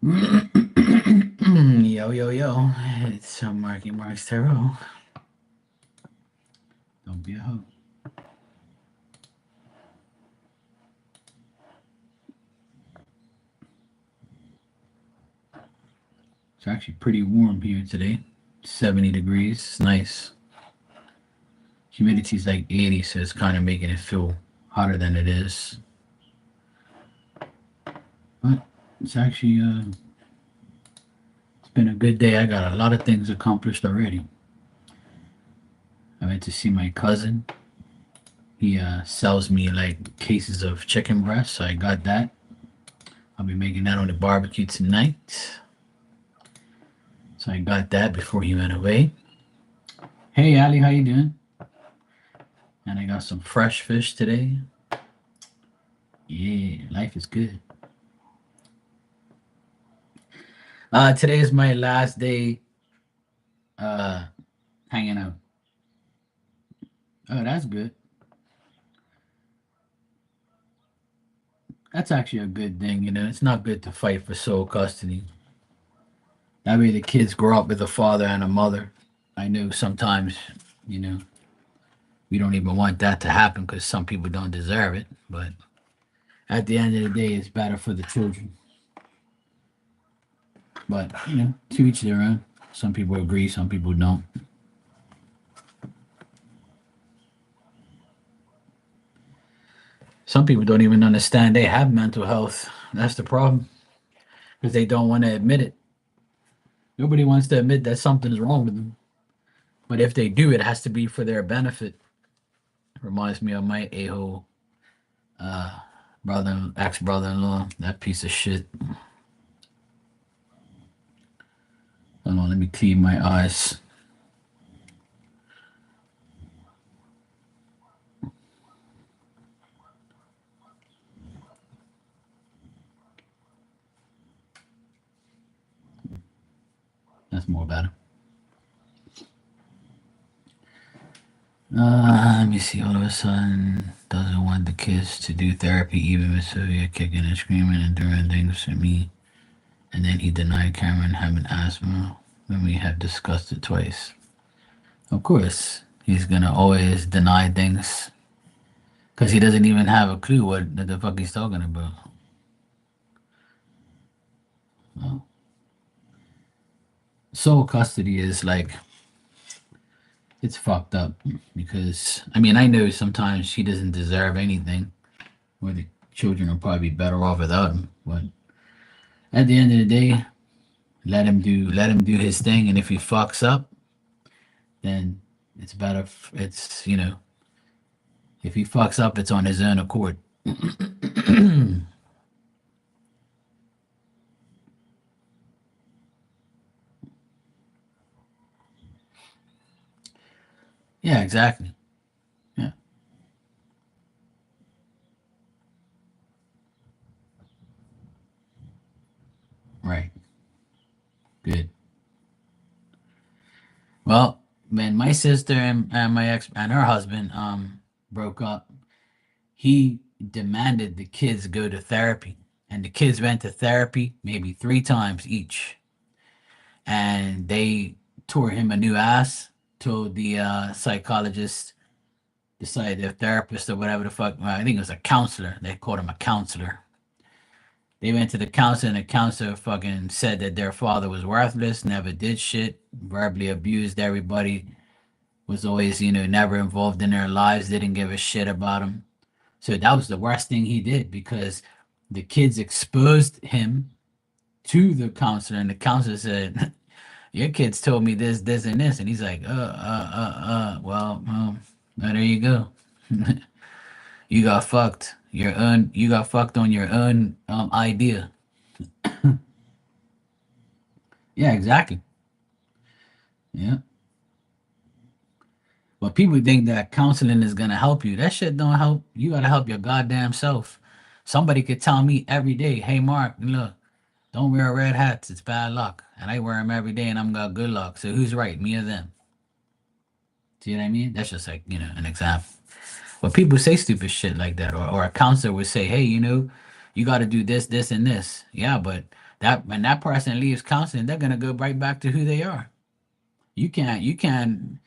Yo, yo, yo. It's Marky Mark's Tarot. Don't be a hoe. It's actually pretty warm here today. 70 degrees. It's nice. Humidity's like 80, so it's kind of making it feel hotter than it is. But it's actually, it's been a good day. I got a lot of things accomplished already. I went to see my cousin. He sells me like cases of chicken breast, so I got that. I'll be making that on the barbecue tonight. So I got that before he went away. Hey Ali, how you doing? And I got some fresh fish today. Yeah, life is good. Today is my last day uh hanging out. Oh, that's good. That's actually a good thing, you know. It's not good to fight for sole custody. That way the kids grow up with a father and a mother. I know sometimes, you know, we don't even want that to happen because some people don't deserve it. But at the end of the day, it's better for the children. But, you know, to each their own. Some people agree, some people don't. Some people don't even understand they have mental health. That's the problem because they don't want to admit it. Nobody wants to admit that something's wrong with them. But if they do, it has to be for their benefit. Reminds me of my a-hole uh, brother, ex-brother-in-law, that piece of shit. Hold on, let me clean my eyes. That's more better. Let me see. All of a sudden, doesn't want the kids to do therapy, even with Sylvia kicking and screaming and doing things to me. And then he denied Cameron having asthma when we have discussed it twice. Of course, he's gonna always deny things because he doesn't even have a clue what the fuck he's talking about. Well, sole custody is like it's fucked up because I mean I know sometimes she doesn't deserve anything, or the children will probably be better off without him. But at the end of the day, let him do his thing, and if he fucks up, then it's better. It's if he fucks up, it's on his own accord. Yeah, exactly. Yeah, right. Good. Well, when my sister and my ex and her husband broke up, he demanded the kids go to therapy, and the kids went to therapy maybe 3 times each, and they tore him a new ass. Told the psychologist, decided their therapist or whatever the fuck. Well, I think it was a counselor. They called him a counselor. They went to the counselor, and the counselor fucking said that their father was worthless, never did shit, verbally abused everybody, was always, never involved in their lives, didn't give a shit about them. So that was the worst thing he did because the kids exposed him to the counselor, and the counselor said, "Your kids told me this, this, and this," and he's like, well, there you go. You got fucked. You got fucked on your own idea. Yeah, exactly. Yeah. But people think that counseling is gonna help you. That shit don't help. You gotta help your goddamn self. Somebody could tell me every day, "Hey, Mark, look, don't wear red hats. It's bad luck." And I wear them every day, and I'm got good luck. So who's right, me or them? See what I mean? That's just like an example. But people say stupid shit like that, or a counselor would say, "Hey, you got to do this, this, and this." Yeah, but That when that person leaves counseling, they're gonna go right back to who they are. You can't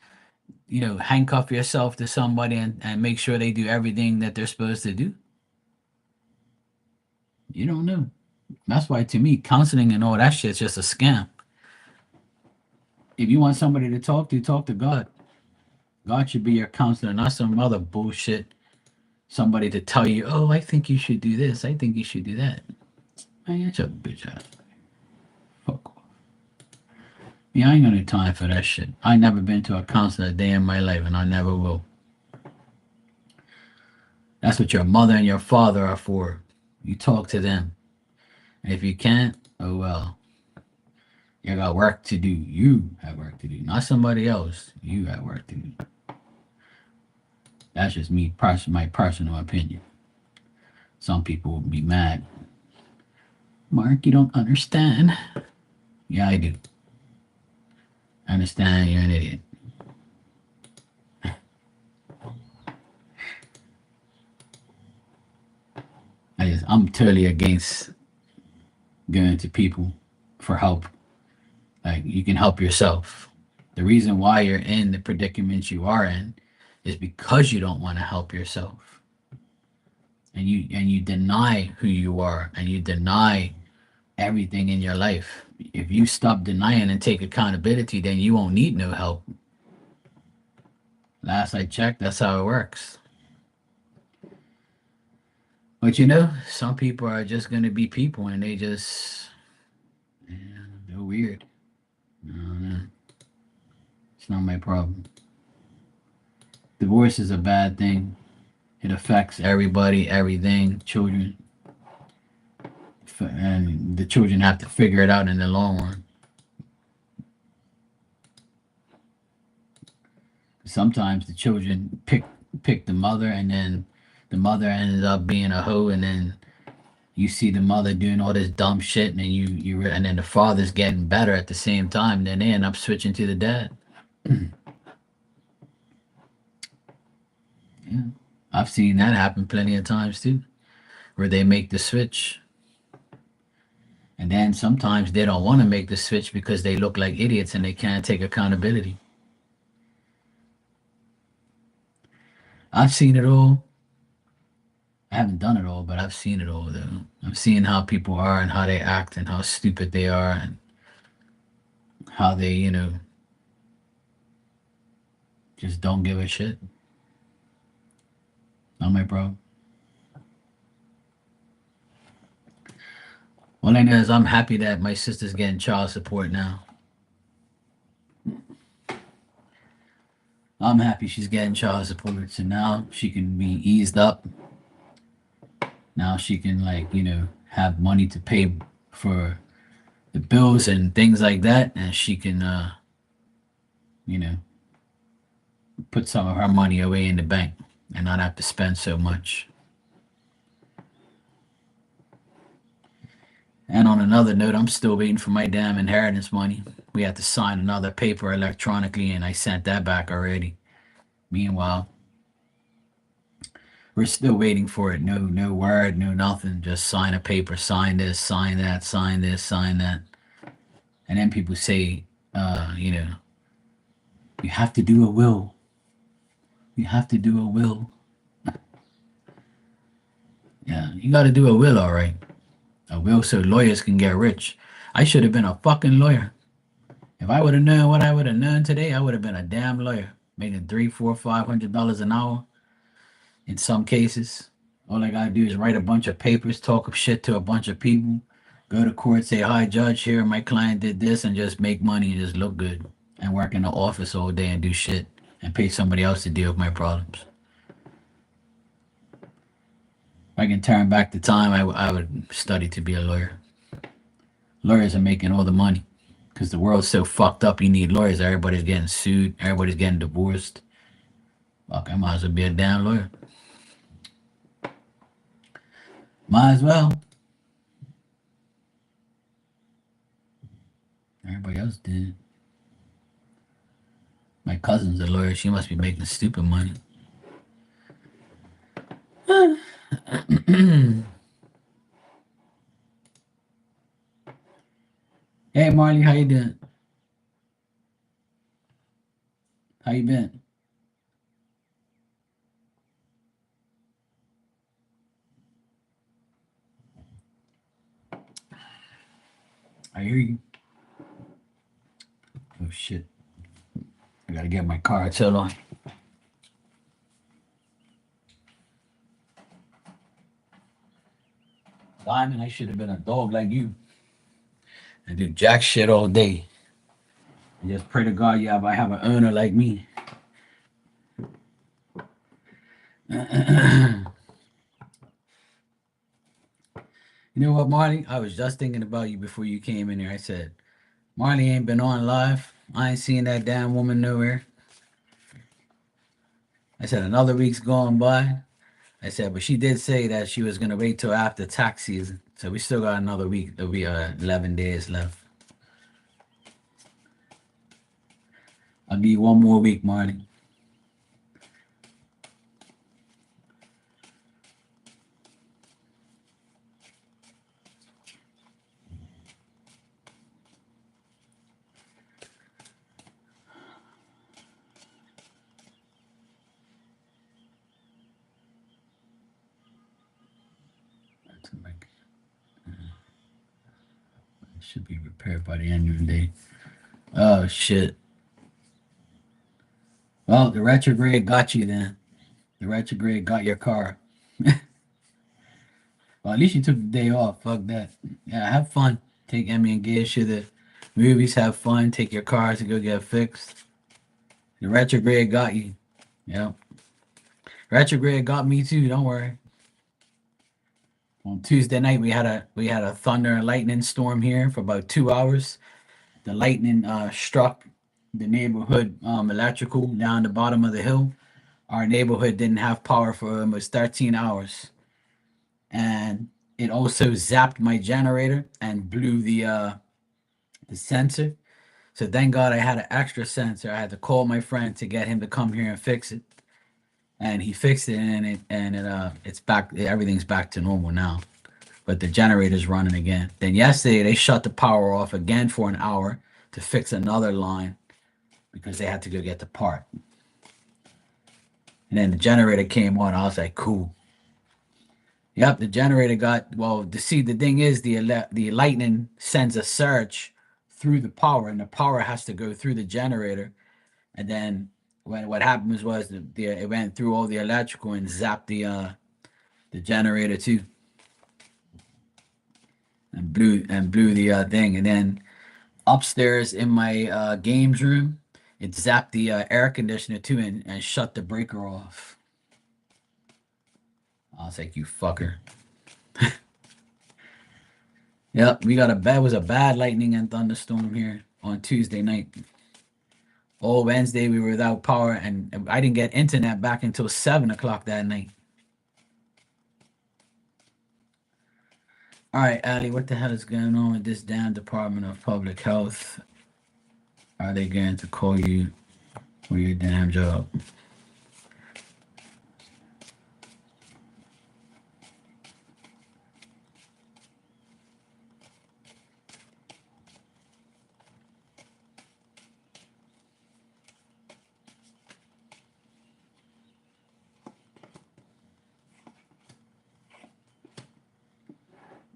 handcuff yourself to somebody and make sure they do everything that they're supposed to do. You don't know. That's why to me, counseling and all that shit's just a scam. If you want somebody to talk to God. God should be your counselor, not some other bullshit. Somebody to tell you, oh, I think you should do this. I think you should do that. Man, get your bitch ass. Fuck off. Yeah, I ain't got no time for that shit. I never been to a counselor a day in my life, and I never will. That's what your mother and your father are for. You talk to them. And if you can't, oh well. You got work to do. You have work to do, not somebody else. You have work to do. That's just me, my personal opinion. Some people will be mad. Mark, you don't understand. Yeah, I do. I understand you're an idiot. I'm totally against going to people for help. Like, you can help yourself. The reason why you're in the predicament you are in is because you don't want to help yourself. And you deny who you are, and you deny everything in your life. If you stop denying and take accountability, then you won't need no help. Last I checked, that's how it works. But some people are just going to be people, and they're weird. It's not my problem. Divorce is a bad thing. It affects everybody, everything, children. And the children have to figure it out in the long run. Sometimes the children pick the mother, and then the mother ends up being a hoe, and then you see the mother doing all this dumb shit, and then and then the father's getting better at the same time. Then they end up switching to the dad. Yeah, I've seen that happen plenty of times too, where they make the switch, and then sometimes they don't want to make the switch because they look like idiots and they can't take accountability. I've seen it all. I haven't done it all, but I've seen it all though. I've seen how people are and how they act and how stupid they are and how they, just don't give a shit. Not my bro. All I know is I'm happy that my sister's getting child support now. I'm happy she's getting child support, so now she can be eased up. Now she can, have money to pay for the bills and things like that, and she can, you know, put some of her money away in the bank and not have to spend so much. And on another note, I'm still waiting for my damn inheritance money. We had to sign another paper electronically, and I sent that back already. Meanwhile, we're still waiting for it. No word, no nothing. Just sign a paper, sign this, sign that, sign this, sign that. And then people say, you have to do a will. You have to do a will. Yeah, you got to do a will, all right. A will so lawyers can get rich. I should have been a fucking lawyer. If I would have known what I would have known today, I would have been a damn lawyer, making $300, $400, $500 an hour. In some cases, all I gotta do is write a bunch of papers, talk shit to a bunch of people, go to court, say, "Hi, judge, here my client did this," and just make money and just look good, and work in the office all day and do shit, and pay somebody else to deal with my problems. If I can turn back the time, I would study to be a lawyer. Lawyers are making all the money because the world's so fucked up. You need lawyers. Everybody's getting sued. Everybody's getting divorced. Fuck, I might as well be a damn lawyer. Might as well. Everybody else did. My cousin's a lawyer. She must be making stupid money. Hey Marley, how you doing? How you been? I hear you. Oh shit. I gotta get my car towed on. Diamond, I should have been a dog like you. I do jack shit all day. I just pray to God, yeah, I have an owner like me. You know what, Marley? I was just thinking about you before you came in here. I said, Marley ain't been on live. I ain't seen that damn woman nowhere. I said, another week's gone by. I said, but she did say that she was gonna wait till after tax season. So we still got another week. There'll be 11 days left. I'll give you one more week, Marley. To make it should be repaired by the end of the day. Oh shit. Well, the retrograde got you then. The retrograde got your car. Well, at least you took the day off. Fuck that. Yeah, have fun. Take Emmy and Gish to the movies. Have fun. Take your car to go get fixed. The retrograde got you. Yeah. Retrograde got me too. Don't worry. On Tuesday night we had a thunder and lightning storm here for about 2 hours. The lightning struck the neighborhood electrical down the bottom of the hill. Our neighborhood didn't have power for almost 13 hours, and it also zapped my generator and blew the sensor. So thank God I had an extra sensor. I had to call my friend to get him to come here and fix it, and he fixed it, and it's back. Everything's back to normal now. But the generator's running again. Then yesterday they shut the power off again for an hour to fix another line because they had to go get the part. And then the generator came on. I was like, cool. Yep, the generator got well. The thing is, the lightning sends a surge through the power, and the power has to go through the generator. And then when what happened was it went through all the electrical and zapped the generator too, and blew the thing. And then upstairs in my games room, it zapped the air conditioner too and shut the breaker off. I was like, you fucker. Yep, we got a bad was a bad lightning and thunderstorm here on Tuesday night. All Wednesday we were without power, and I didn't get internet back until 7 o'clock that night. All right, Ali, what the hell is going on with this damn Department of Public Health? Are they going to call you for your damn job?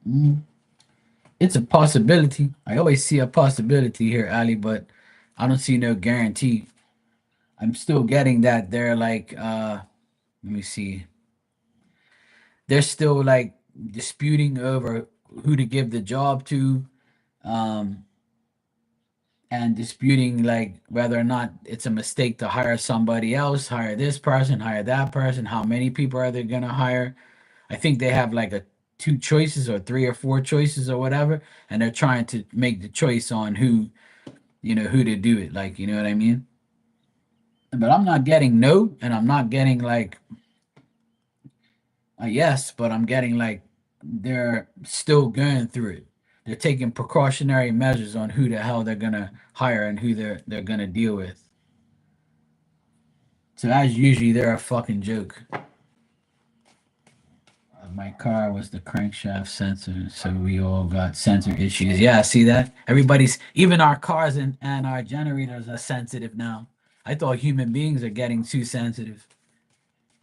Mm, it's a possibility. I always see a possibility here, Ali, but I don't see no guarantee. I'm still getting that they're like, let me see, they're still like disputing over who to give the job to, um, and disputing like whether or not it's a mistake to hire somebody else, hire this person, hire that person. How many people are they gonna hire? I think they have like a two choices or three or four choices or whatever, and they're trying to make the choice on who to do it. Like, you know what I mean? But I'm not getting no, and I'm not getting like a yes, but I'm getting like they're still going through it. They're taking precautionary measures on who the hell they're gonna hire and who they're gonna deal with. So as usually, they're a fucking joke. My car was the crankshaft sensor, so we all got sensor issues. Yeah, see that? Everybody's, even our cars and our generators are sensitive now. I thought human beings are getting too sensitive.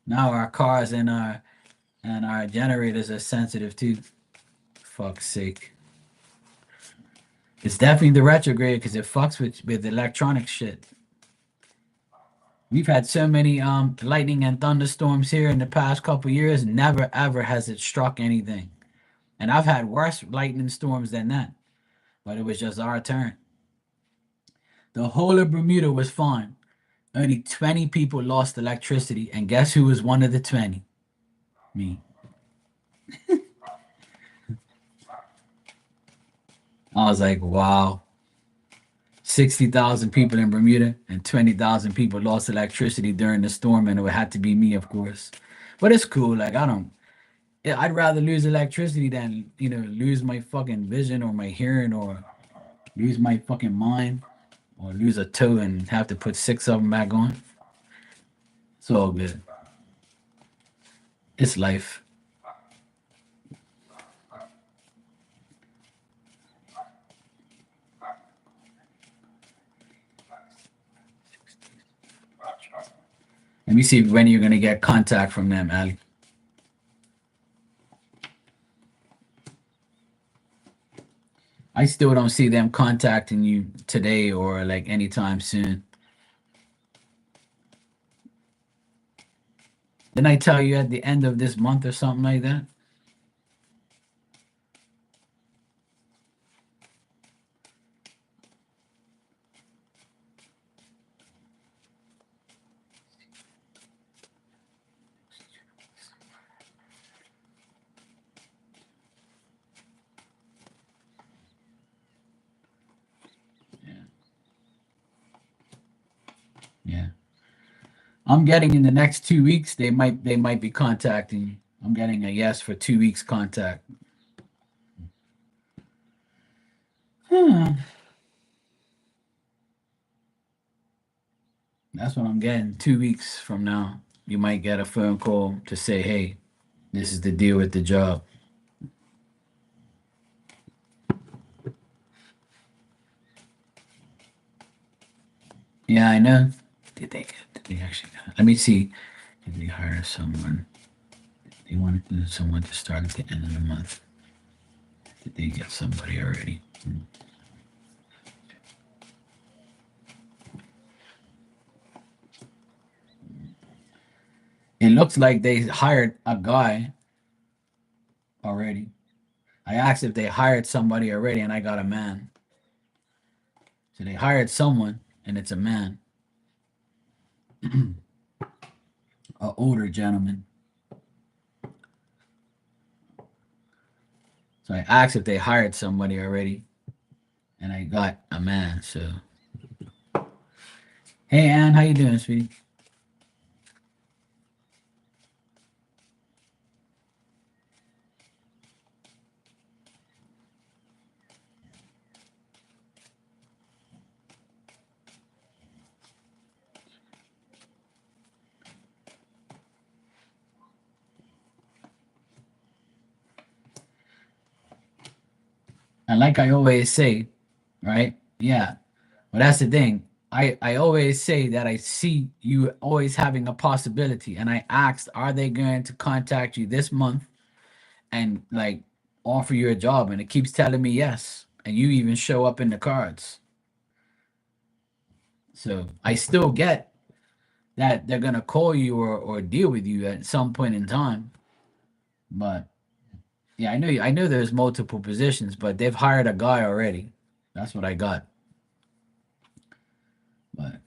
Now our cars and our generators are sensitive too. Fuck's sake. It's definitely the retrograde because it fucks with electronic shit. We've had so many lightning and thunderstorms here in the past couple years. Never ever has it struck anything. And I've had worse lightning storms than that. But it was just our turn. The whole of Bermuda was fine. Only 20 people lost electricity, and guess who was one of the 20? Me. I was like, wow. 60,000 people in Bermuda and 20,000 people lost electricity during the storm, and it had to be me, of course. But it's cool. Like, I don't, yeah, I'd rather lose electricity than, lose my fucking vision or my hearing or lose my fucking mind or lose a toe and have to put six of them back on. It's all good. It's life. Let me see when you're gonna get contact from them, Ali. I still don't see them contacting you today or like anytime soon. Didn't I tell you at the end of this month or something like that? Yeah. Yeah. I'm getting in the next 2 weeks, they might be contacting you. I'm getting a yes for 2 weeks contact. Hmm. That's what I'm getting. 2 weeks from now, you might get a phone call to say, hey, this is the deal with the job. Yeah, I know. Did they actually? Let me see. Did they hire someone? They wanted someone to start at the end of the month. Did they get somebody already? It looks like they hired a guy already. I asked if they hired somebody already, and I got a man. So they hired someone, and it's a man, an older gentleman. So I asked if they hired somebody already, and I got a man. So, hey, Ann, how you doing, sweetie? And like I always say, right? Yeah. Well, that's the thing. I always say that I see you always having a possibility, and I asked, are they going to contact you this month and like offer you a job? And it keeps telling me yes, and you even show up in the cards. So I still get that they're gonna call you or deal with you at some point in time. But yeah, I know there's multiple positions, but they've hired a guy already. That's what I got. But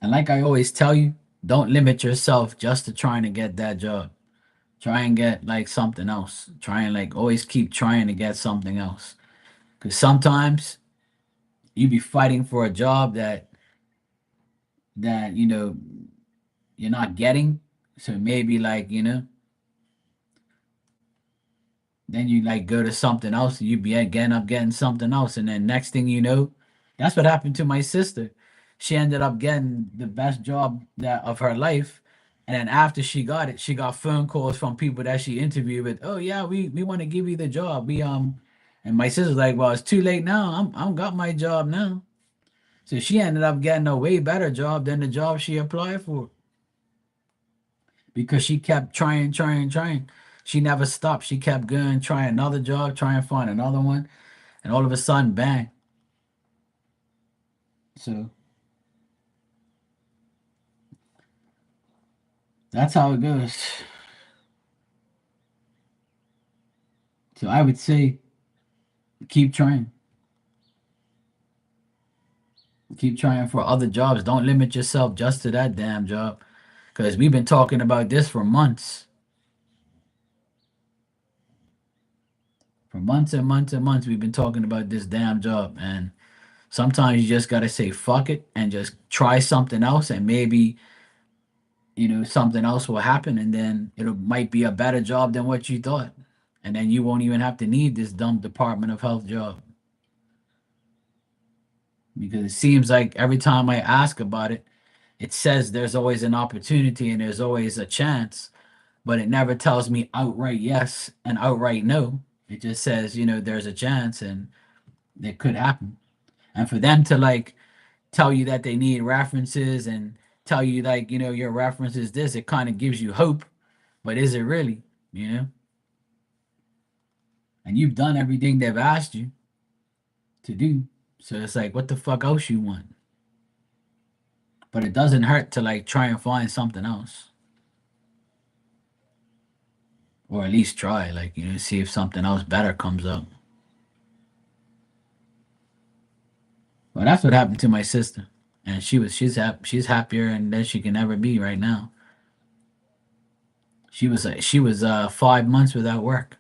and like I always tell you, don't limit yourself just to trying to get that job. Try and get like something else. Try and like always keep trying to get something else. Because sometimes you be fighting for a job that you're not getting. So maybe like then you like go to something else and you be again up getting something else, and then next thing you know, that's what happened to my sister. she ended up getting the best job that of her life. And then after she got it, she got phone calls from people that she interviewed with. Oh yeah, we want to give you the job. And my sister's like, well, it's too late now. I'm got my job now. So she ended up getting a way better job than the job she applied for because she kept trying, trying, trying. She never stopped. She kept going, trying another job, trying to find another one, and all of a sudden, bang. So that's how it goes. So I would say keep trying. Keep trying for other jobs. Don't limit yourself just to that damn job. Because we've been talking about this for months. For months and months and months, we've been talking about this damn job. And sometimes you just got to say fuck it and just try something else. And maybe, something else will happen. And then it might be a better job than what you thought. And then you won't even have to need this dumb Department of Health job. Because it seems like every time I ask about it, it says there's always an opportunity and there's always a chance, but it never tells me outright yes and outright no. It just says, there's a chance and it could happen. And for them to like tell you that they need references and tell you like, your reference is this, it kind of gives you hope, but is it really, you know? And you've done everything they've asked you to do. So it's like, what the fuck else you want? But it doesn't hurt to like try and find something else. Or at least try, like, see if something else better comes up. Well, that's what happened to my sister, and she's happier than she can ever be right now. She was 5 months without work.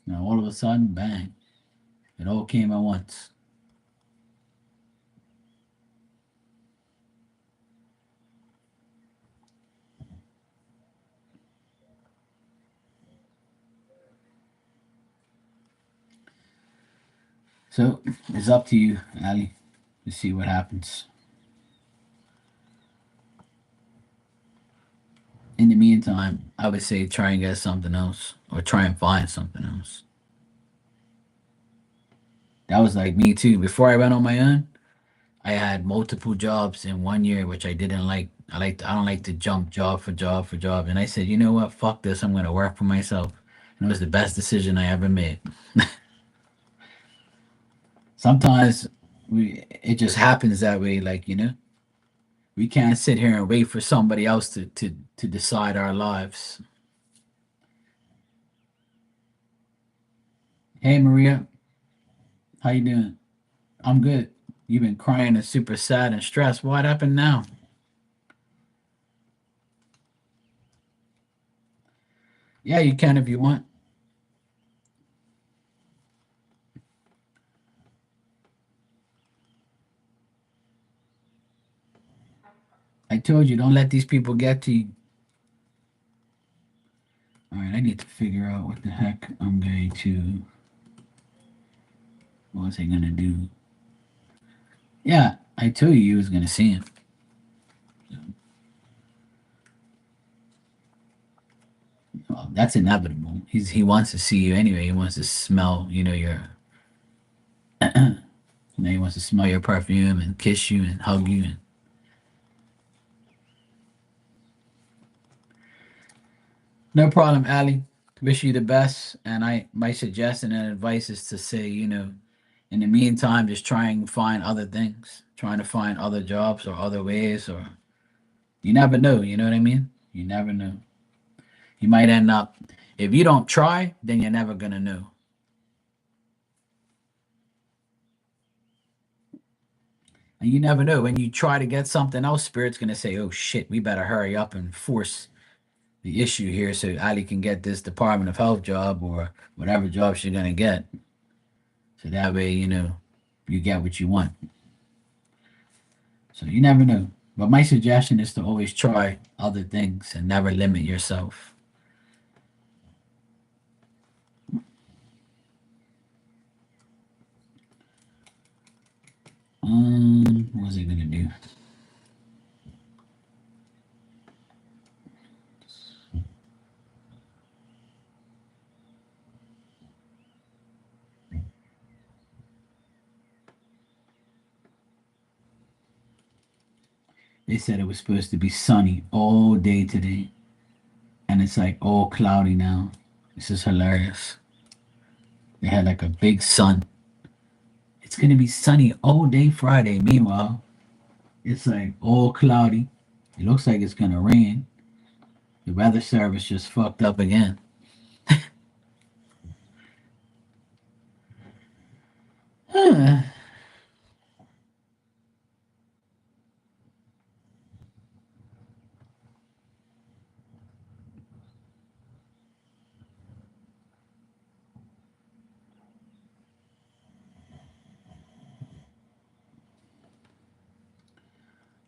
Now all of a sudden, bang! It all came at once. So it's up to you, Ali, to see what happens. In the meantime, I would say try and get something else, or try and find something else. That was like me too. Before I went on my own, I had multiple jobs in 1 year, which I didn't like. I don't like to jump job for job for job. And I said, you know what? Fuck this. I'm gonna work for myself. And it was the best decision I ever made. Sometimes it just happens that way. Like we can't sit here and wait for somebody else to decide our lives. Hey Maria, how you doing? I'm good. You've been crying and super sad and stressed. What happened now? Yeah, you can if you want. I told you, don't let these people get to you. All right, I need to figure out what the heck I'm going to. What was I gonna do? Yeah, I told you was gonna see him. Well, that's inevitable. He wants to see you anyway. He wants to smell, your. He wants to smell your perfume and kiss you and hug you. And no problem, Ali. Wish you the best. And my suggestion and advice is to say, in the meantime, just try and find other things, trying to find other jobs or other ways, or you never know. You know what I mean? You never know. You might end up, if you don't try, then you're never gonna know. And you never know when you try to get something else, Spirit's gonna say, "Oh shit, we better hurry up and force the issue here so Ali can get this Department of Health job or whatever job she's gonna get." So that way, you get what you want. So you never know. But my suggestion is to always try other things and never limit yourself. What was I gonna do? They said it was supposed to be sunny all day today, and it's like all cloudy now. This is hilarious. They had like a big sun. It's gonna be sunny all day Friday. Meanwhile, it's like all cloudy. It looks like it's gonna rain. The weather service just fucked up again.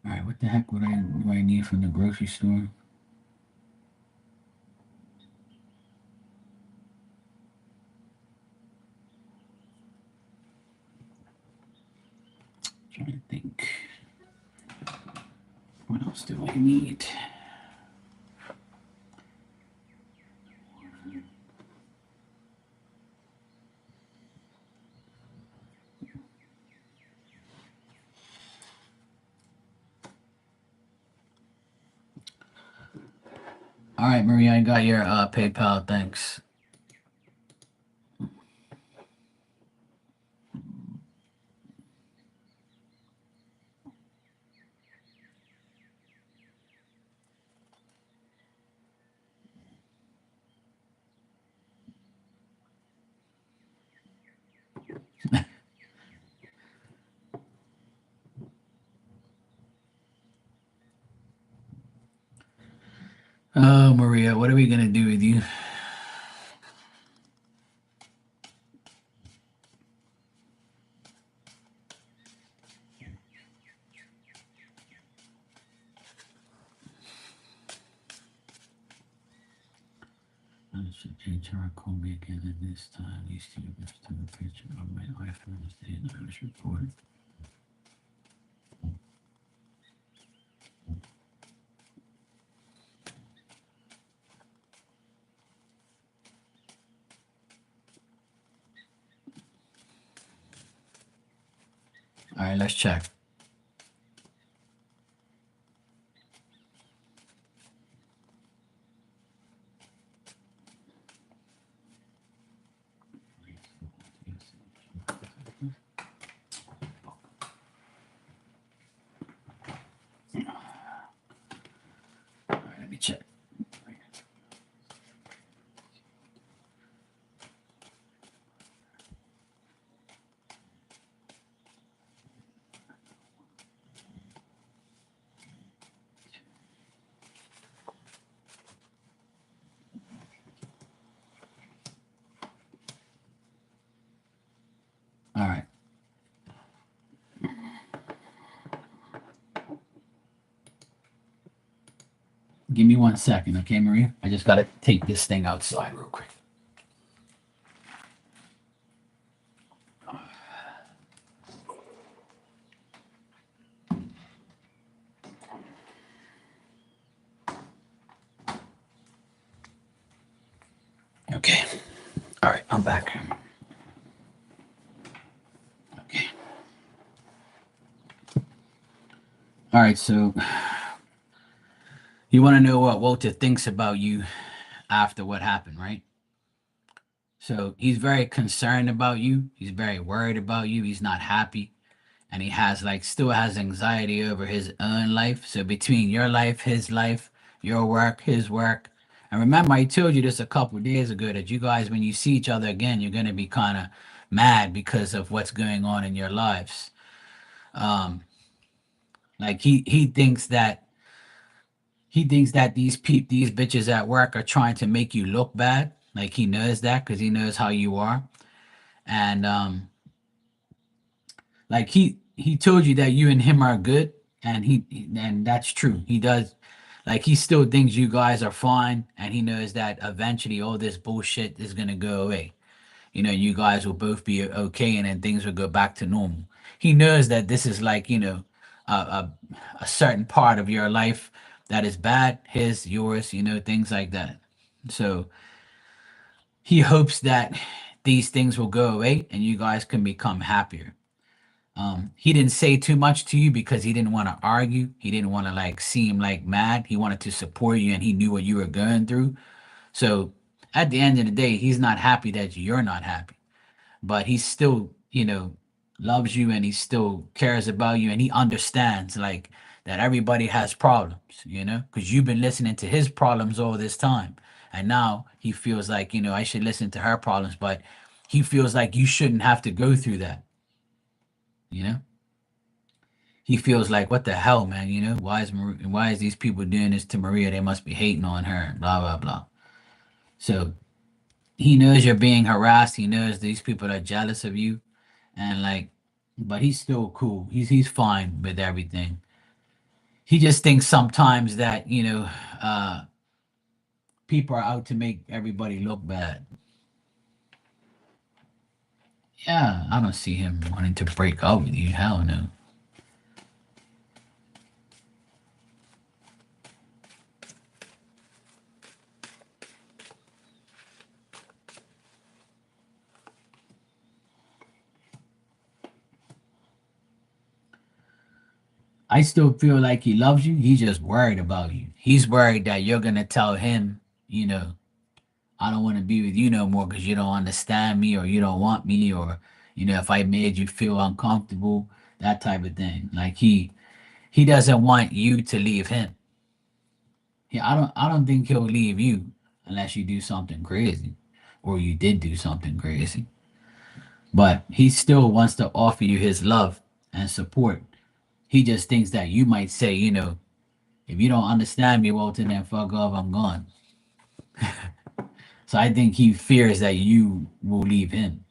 All right, what the heck would I need from the grocery store? Trying to think. What else do I need? All right, Maria, I got your PayPal. Thanks. Oh, Maria, what are we gonna do with you? I should HR call me again at this time. These two just took a picture of my iPhone today and I was recording. All right, let's check. All right, let me check. All right. Give me 1 second, okay, Maria? I just gotta take this thing outside real quick. Okay. All right, I'm back. Okay. All right, so you want to know what Walter thinks about you after what happened, right? So he's very concerned about you. He's very worried about you. He's not happy. And he has like still has anxiety over his own life. So between your life, your work, his work. And remember, I told you this a couple of days ago that you guys, when you see each other again, you're gonna be kind of mad because of what's going on in your lives. Um, like he thinks that these bitches at work are trying to make you look bad. Like he knows that because he knows how you are. And like he told you that you and him are good, and and that's true. He does. Like he still thinks you guys are fine, and he knows that eventually all this bullshit is gonna go away. You know, you guys will both be okay, and then things will go back to normal. he knows that this is like, a certain part of your life that is bad, his, yours, things like that. So he hopes that these things will go away and you guys can become happier. He didn't say too much to you because he didn't want to argue. He didn't want to like seem like mad. He wanted to support you and he knew what you were going through. So at the end of the day, he's not happy that you're not happy, but he still, loves you and he still cares about you and he understands like that everybody has problems, because you've been listening to his problems all this time. And now he feels like, I should listen to her problems, but he feels like you shouldn't have to go through that, you know? He feels like, what the hell, man, why is these people doing this to Maria? They must be hating on her, blah, blah, blah. So he knows you're being harassed. He knows these people are jealous of you, and like, but he's still cool. He's fine with everything. He just thinks sometimes that people are out to make everybody look bad. Yeah, I don't see him wanting to break up with you. Hell no. I still feel like he loves you. He's just worried about you. He's worried that you're gonna tell him, I don't want to be with you no more because you don't understand me or you don't want me, or if I made you feel uncomfortable, that type of thing. Like he doesn't want you to leave him. Yeah, I don't think he'll leave you unless you do something crazy or you did do something crazy. But he still wants to offer you his love and support. He just thinks that you might say, if you don't understand me, Walter, then fuck off, I'm gone. So I think he fears that you will leave him.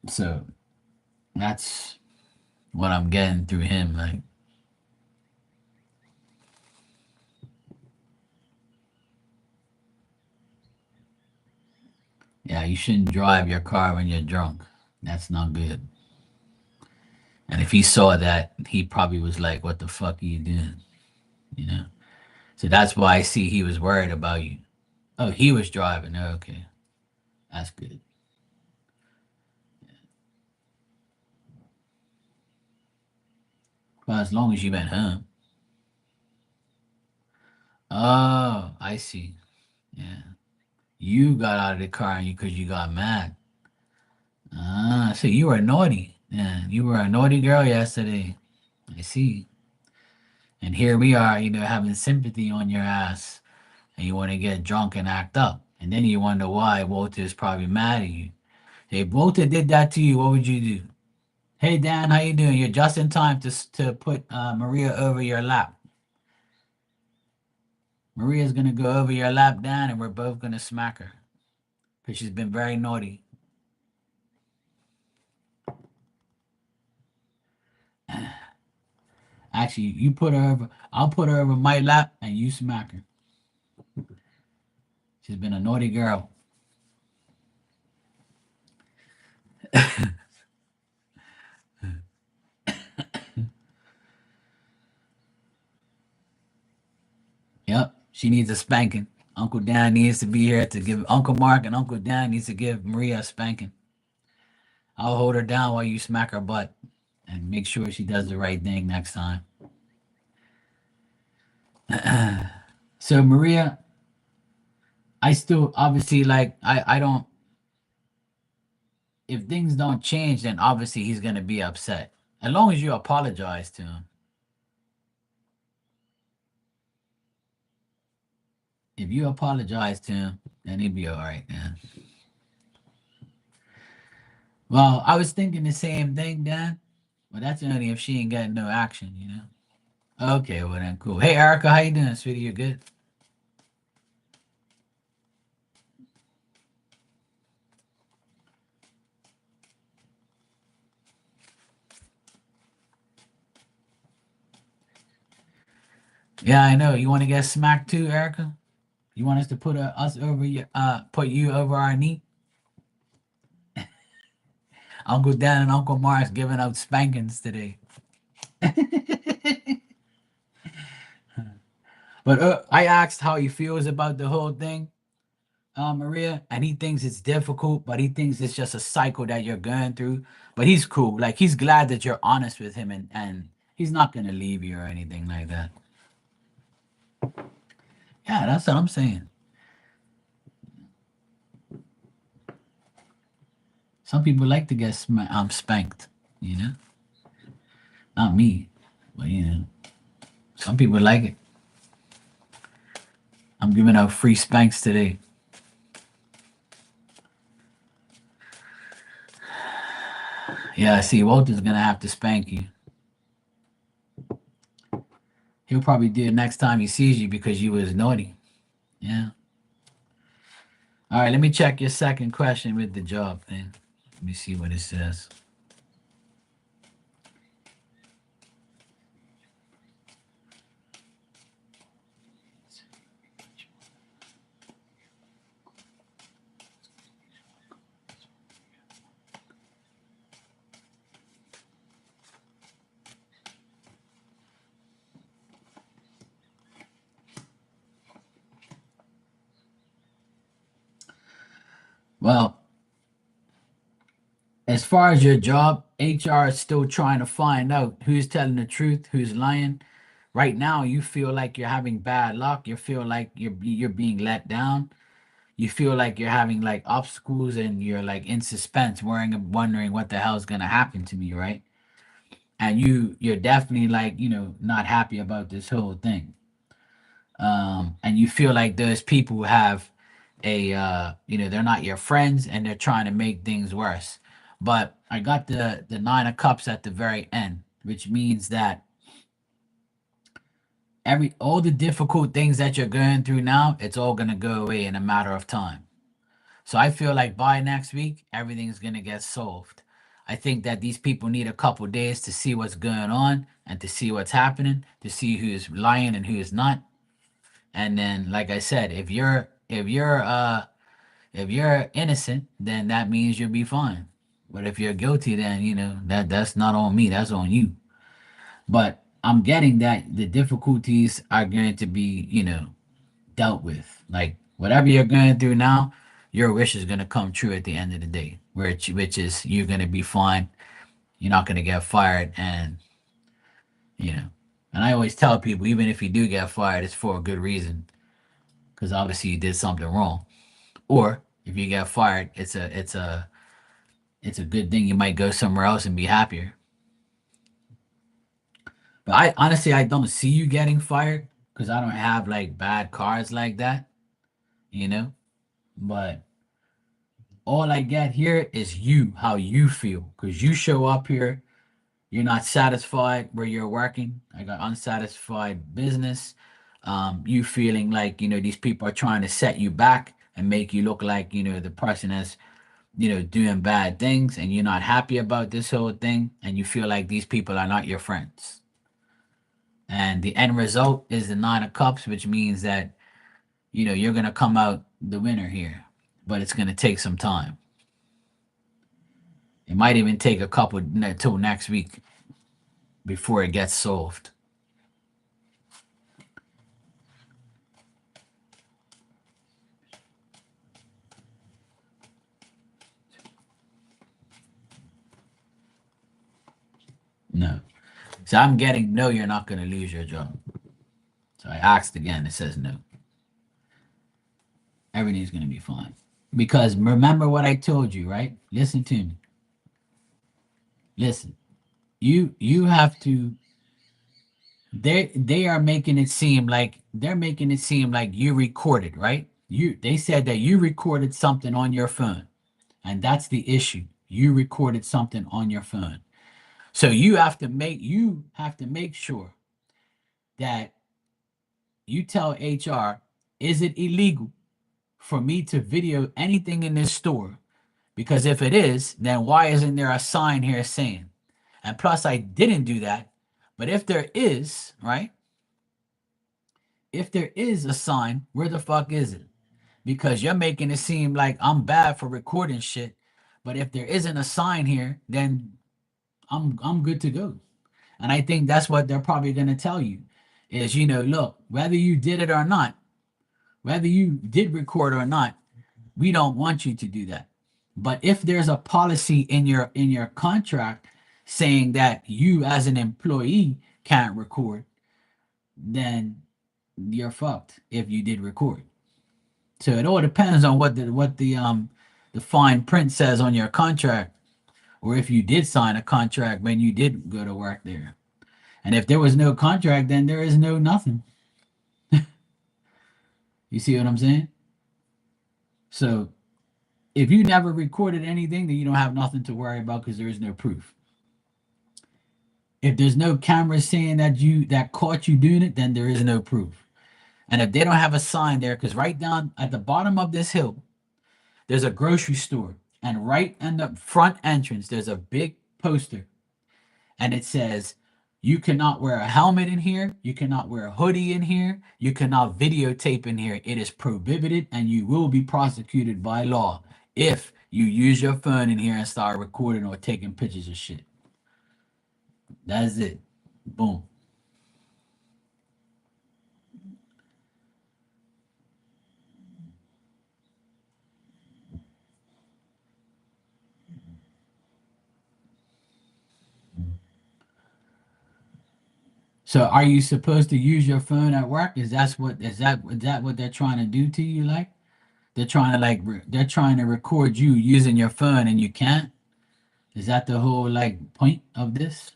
So that's what I'm getting through him. Like, yeah, you shouldn't drive your car when you're drunk. That's not good. And if he saw that, he probably was like, "What the fuck are you doing?" You know. So that's why I see he was worried about you. Oh, he was driving. Okay, that's good. Well, as long as you went home. Oh, I see. Yeah, you got out of the car and because you got mad. Ah, so you were naughty. Yeah, you were a naughty girl yesterday. I see. And here we are, having sympathy on your ass, and you want to get drunk and act up. And then you wonder why Walter is probably mad at you. If Walter did that to you, what would you do? Hey Dan, how you doing? You're just in time to put Maria over your lap. Maria's gonna go over your lap, Dan, and we're both gonna smack her because she's been very naughty. Actually, you put her over. I'll put her over my lap, and you smack her. She's been a naughty girl. Yep, she needs a spanking. Uncle Dan needs to be here to give Uncle Mark and Uncle Dan needs to give Maria a spanking. I'll hold her down while you smack her butt and make sure she does the right thing next time. So Maria, I still obviously like I don't, if things don't change, then obviously he's gonna be upset. As long as you apologize to him. If you apologize to him, then he'll be all right, man. Well, I was thinking the same thing, Dan, but that's only if she ain't getting no action. Okay, well then, cool. Hey, Erica, how you doing, sweetie? You good? Yeah, I know. You want to get smacked too, Erica? You want us to put you over our knee? Uncle Dan and Uncle Mars giving out spankings today. But I asked how he feels about the whole thing, Maria, and he thinks it's difficult, but he thinks it's just a cycle that you're going through. But he's cool. Like he's glad that you're honest with him, and he's not gonna leave you or anything like that. Yeah, that's what I'm saying. Some people like to get spanked, you know. Not me, but some people like it. I'm giving out free spanks today. Yeah, see, Walter's gonna have to spank you. He'll probably do it next time he sees you because you was naughty. Yeah. All right, let me check your second question with the job thing. Let me see what it says. Well, as far as your job, HR is still trying to find out who's telling the truth, who's lying. Right now, you feel like you're having bad luck. You feel like you're being let down. You feel like you're having like obstacles and you're like in suspense, wondering what the hell's gonna happen to me, right? And you're definitely like, not happy about this whole thing. And you feel like those people have they're not your friends and they're trying to make things worse. But I got the nine of cups at the very end, which means that every all the difficult things that you're going through now, it's all gonna go away in a matter of time. So I feel like by next week, everything's gonna get solved. I think that these people need a couple days to see what's going on and to see what's happening, to see who's lying and who's not. And then, like I said, if you're innocent, then that means you'll be fine. But if you're guilty, then that's not on me, that's on you. But I'm getting that the difficulties are going to be, dealt with. Like whatever you're going through now, your wish is going to come true at the end of the day, which is you're going to be fine. You're not going to get fired, and you know. And I always tell people, even if you do get fired, it's for a good reason, because obviously you did something wrong. Or if you get fired, it's a good thing. You might go somewhere else and be happier. But I honestly I don't see you getting fired because I don't have like bad cards like that, you know. But all I get here is you, how you feel, because you show up here, you're not satisfied where you're working. I got unsatisfied business. You feeling like these people are trying to set you back and make you look like the person that's doing bad things, and you're not happy about this whole thing, and you feel like these people are not your friends. And the end result is the nine of cups, which means that you're gonna come out the winner here, but it's gonna take some time. It might even take a couple till next week before it gets solved. No. So I'm getting no, you're not gonna lose your job. So I asked again, it says no. Everything's gonna be fine. Because remember what I told you, right? Listen to me. Listen. You have to they are making it seem like you recorded, right? They said that you recorded something on your phone. And that's the issue. You recorded something on your phone. So you have to make sure that you tell HR, is it illegal for me to video anything in this store? Because if it is, then why isn't there a sign here saying? And plus, I didn't do that. But if there is, right? If there is a sign, where the fuck is it? Because you're making it seem like I'm bad for recording shit, But if there isn't a sign here, then I'm good to go. And I think that's what they're probably going to tell you is, look, whether you did it or not, whether you did record or not, we don't want you to do that. But if there's a policy in your contract saying that you as an employee can't record, then you're fucked if you did record. So it all depends on what the fine print says on your contract, or if you did sign a contract when you did go to work there. And if there was no contract, then there is no nothing. You see what I'm saying? So if you never recorded anything, then you don't have nothing to worry about because there is no proof. If there's no camera saying that caught you doing it, then there is no proof. And if they don't have a sign there, because right down at the bottom of this hill, there's a grocery store, and right in the front entrance, there's a big poster, and it says, "You cannot wear a helmet in here. You cannot wear a hoodie in here. You cannot videotape in here. It is prohibited, and you will be prosecuted by law if you use your phone in here and start recording or taking pictures of shit." That's it. Boom. So are you supposed to use your phone at work? Is that what they're trying to do to you? Like they're trying to they're trying to record you using your phone and you can't? Is that the whole like point of this?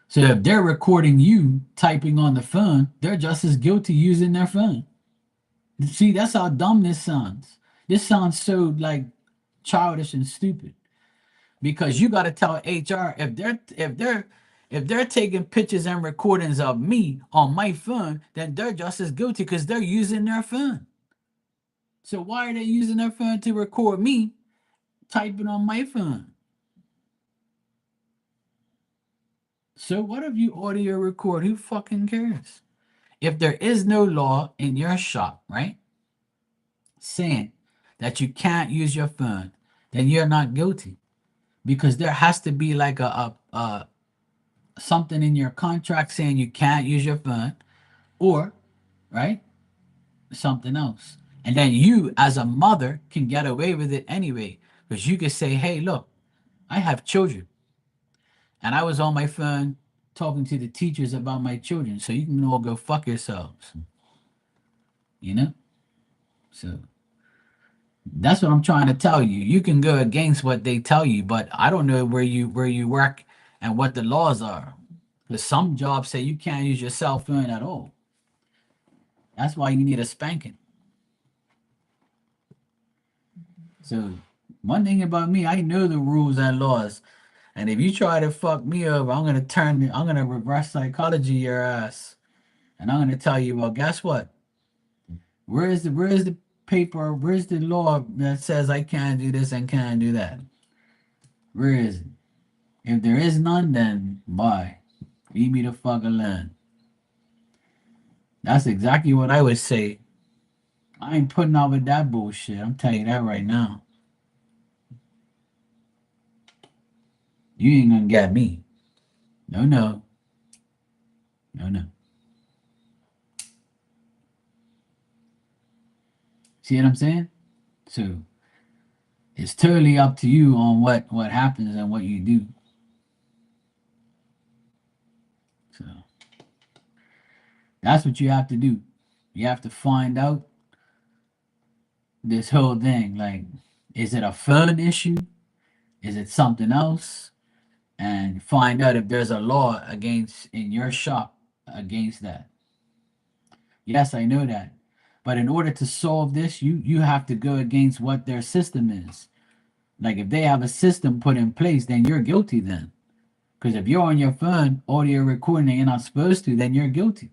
So if they're recording you typing on the phone, they're just as guilty using their phone. See, that's how dumb this sounds. This sounds so like childish and stupid because you got to tell HR if they're taking pictures and recordings of me on my phone, then they're just as guilty because they're using their phone. So why are they using their phone to record me typing on my phone? So what if you audio record? Who fucking cares? If there is no law in your shop, right, saying that you can't use your phone, then you're not guilty because there has to be like a something in your contract saying you can't use your phone, or right, something else. And then you as a mother can get away with it anyway because you could say, "Hey, look, I have children and I was on my phone talking to the teachers about my children, so you can all go fuck yourselves." You know? So that's what I'm trying to tell you. You can go against what they tell you, but I don't know where you work and what the laws are. Because some jobs say you can't use your cell phone at all. That's why you need a spanking. So one thing about me, I know the rules and laws. And if you try to fuck me over, I'm gonna reverse psychology your ass. And I'm gonna tell you, well, guess what? Where's the paper? Where's the law that says I can't do this and can't do that? Where is it? If there is none, then bye. Leave me the fuck alone. That's exactly what I would say. I ain't putting up with that bullshit. I'm telling you that right now. You ain't gonna get me. No, no, no, no. See what I'm saying? So it's totally up to you on what happens and what you do. So that's what you have to do. You have to find out this whole thing. Like, is it a phone issue? Is it something else? And find out if there's a law against in your shop against that. Yes, I know that. But in order to solve this, you have to go against what their system is. Like if they have a system put in place, then you're guilty then. Because if you're on your phone audio recording and you're not supposed to, then you're guilty.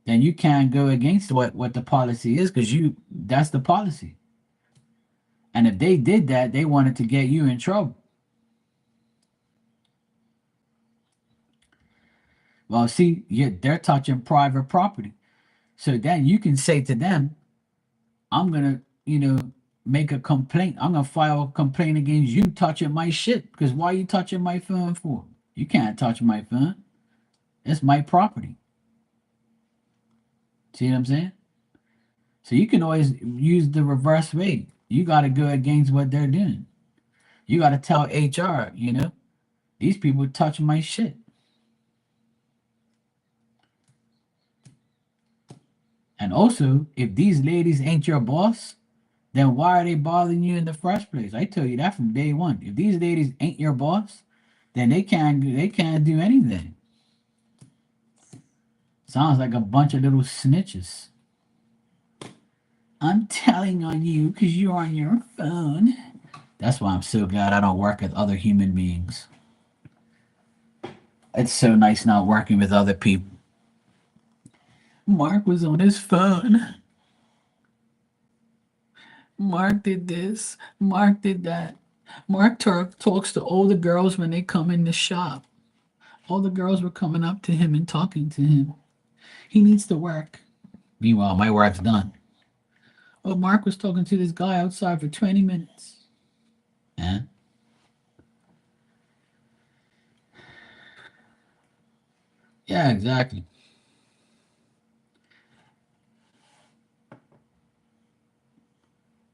Then you can't go against what the policy is because you that's the policy. And if they did that, they wanted to get you in trouble. Well, see, they're touching private property. So then you can say to them, I'm gonna, make a complaint. I'm gonna file a complaint against you touching my shit. Because why you touching my phone for? You can't touch my phone. It's my property. See what I'm saying? So you can always use the reverse way. You gotta go against what they're doing. You gotta tell HR, these people touch my shit. And also, if these ladies ain't your boss, then why are they bothering you in the first place? I tell you that from day one. If these ladies ain't your boss, then they can't do anything. Sounds like a bunch of little snitches. I'm telling on you because you're on your phone. That's why I'm so glad I don't work with other human beings. It's so nice not working with other people. Mark was on his phone. Mark did this. Mark did that. Mark talks to all the girls when they come in the shop. All the girls were coming up to him and talking to him. He needs to work. Meanwhile, my work's done. Oh, Mark was talking to this guy outside for 20 minutes. Yeah. Yeah, exactly.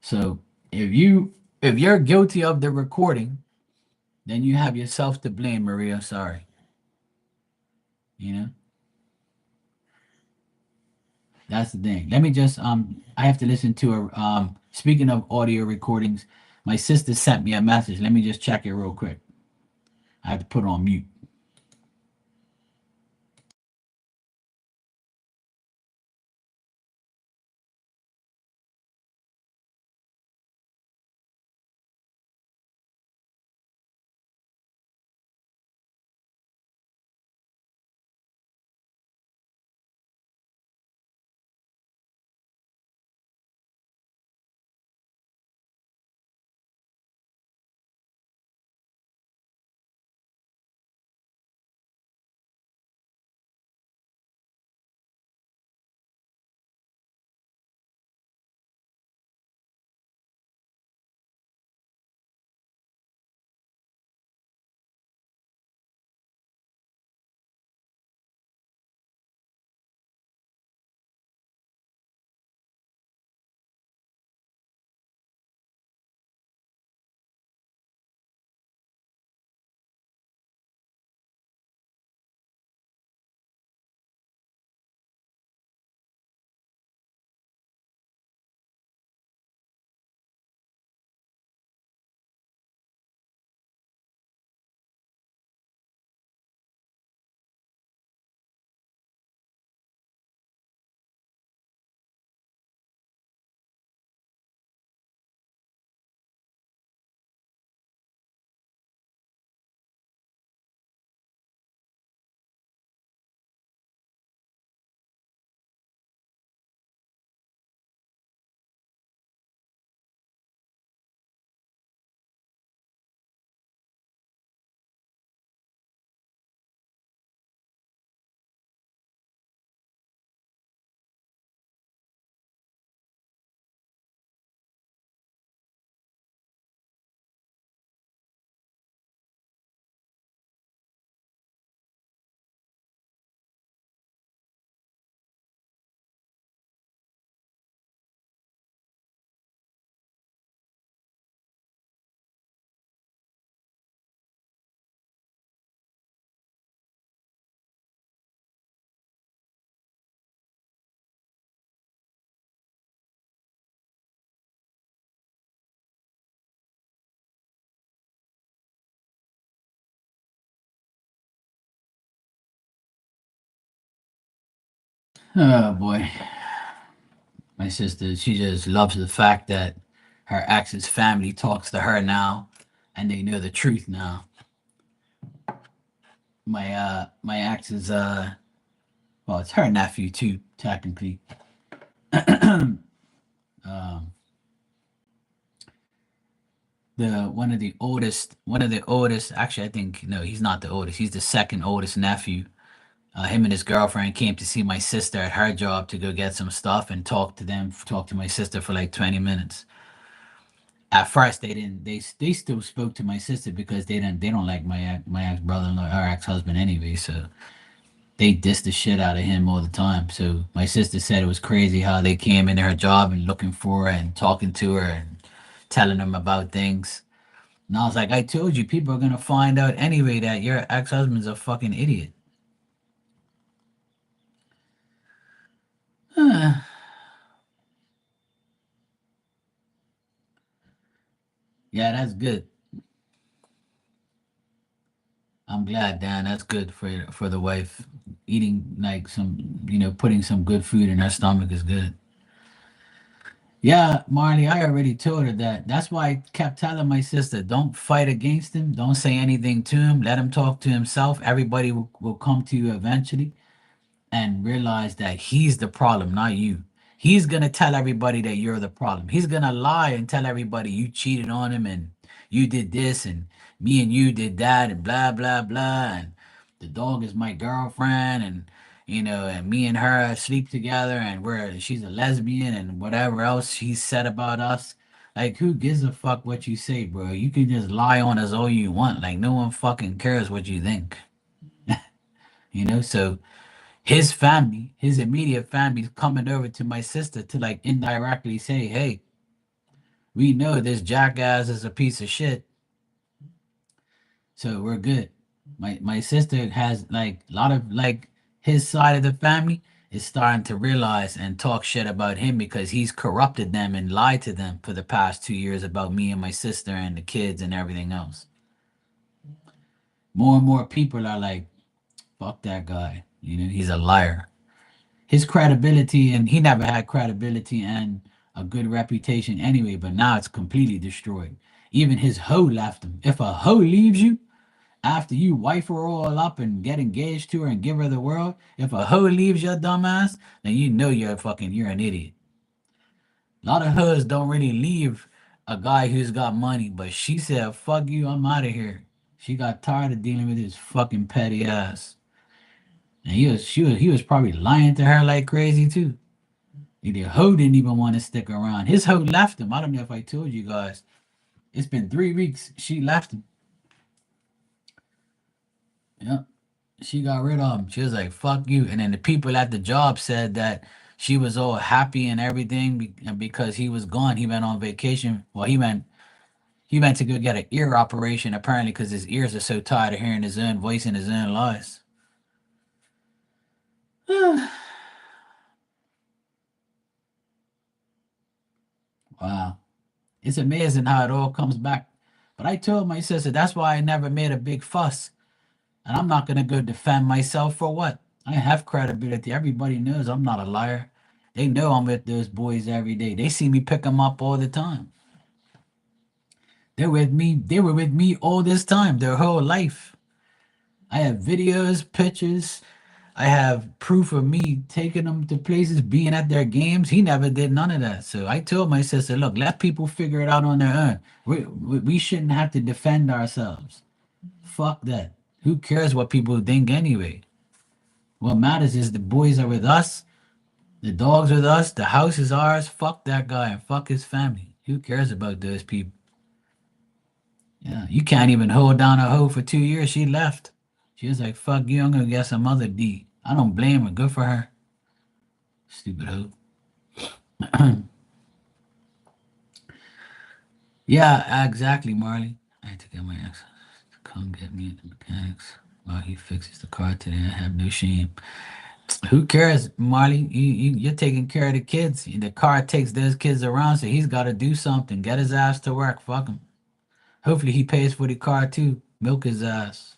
So if you're guilty of the recording, then you have yourself to blame, Maria. Sorry. You know? That's the thing. Let me just I have to listen to a speaking of audio recordings, my sister sent me a message. Let me just check it real quick. I have to put it on mute. Oh boy. My sister, she just loves the fact that her ex's family talks to her now and they know the truth now. My ex is well, it's her nephew too, technically. um the one of the oldest, actually I think no, he's not the oldest, he's the second oldest nephew. Him and his girlfriend came to see my sister at her job to go get some stuff and talk to my sister for like 20 minutes. At first, they didn't. They still spoke to my sister because they don't like my ex brother-in-law or ex husband anyway. So they dissed the shit out of him all the time. So my sister said it was crazy how they came into her job and looking for her and talking to her and telling them about things. And I was like, I told you, people are gonna find out anyway that your ex husband's a fucking idiot. Yeah, that's good. I'm glad, Dan. That's good for the wife. Eating like putting some good food in her stomach is good. Yeah, Marley, I already told her that. That's why I kept telling my sister, don't fight against him. Don't say anything to him. Let him talk to himself. Everybody will come to you eventually and realize that he's the problem, not you. He's gonna tell everybody that you're the problem. He's gonna lie and tell everybody you cheated on him and you did this and me and you did that and blah blah blah and the dog is my girlfriend and and me and her sleep together and she's a lesbian and whatever else he said about us. Like who gives a fuck what you say, bro? You can just lie on us all you want. Like no one fucking cares what you think. So his family, his immediate family, is coming over to my sister to like indirectly say, "Hey, we know this jackass is a piece of shit, so we're good." My sister has like a lot of like his side of the family is starting to realize and talk shit about him because he's corrupted them and lied to them for the past 2 years about me and my sister and the kids and everything else. More and more people are like, "Fuck that guy," he's a liar. His credibility, and he never had credibility and a good reputation anyway, but now it's completely destroyed. Even his hoe left him. If a hoe leaves you after you wife her all up and get engaged to her and give her the world, if a hoe leaves your dumb ass, then you know you're an idiot. A lot of hoes don't really leave a guy who's got money, but she said, "Fuck you, I'm out of here." She got tired of dealing with his fucking petty ass. And he was probably lying to her like crazy too. The hoe didn't even want to stick around. His hoe left him. I don't know if I told you guys. It's been 3 weeks. She left him. Yeah. She got rid of him. She was like, fuck you. And then the people at the job said that she was all happy and everything and because he was gone. He went on vacation. Well, he went to go get an ear operation apparently because his ears are so tired of hearing his own voice and his own lies. Wow. It's amazing how it all comes back. But I told my sister that's why I never made a big fuss. And I'm not gonna go defend myself for what? I have credibility. Everybody knows I'm not a liar. They know I'm with those boys every day. They see me pick them up all the time. They're with me. They were with me all this time, their whole life. I have videos, pictures. I have proof of me taking them to places, being at their games. He never did none of that. So I told my sister, look, let people figure it out on their own. We shouldn't have to defend ourselves. Fuck that. Who cares what people think anyway? What matters is the boys are with us, the dogs with us, the house is ours. Fuck that guy and fuck his family. Who cares about those people? Yeah, you can't even hold down a hoe for 2 years. She left. She was like, fuck you, I'm gonna get some other D. I don't blame her. Good for her. Stupid hoe. Yeah, exactly, Marley. I had to get my ex to come get me at the mechanics while he fixes the car today. I have no shame. Who cares, Marley? You're taking care of the kids. The car takes those kids around, so he's got to do something. Get his ass to work. Fuck him. Hopefully, he pays for the car too. Milk his ass.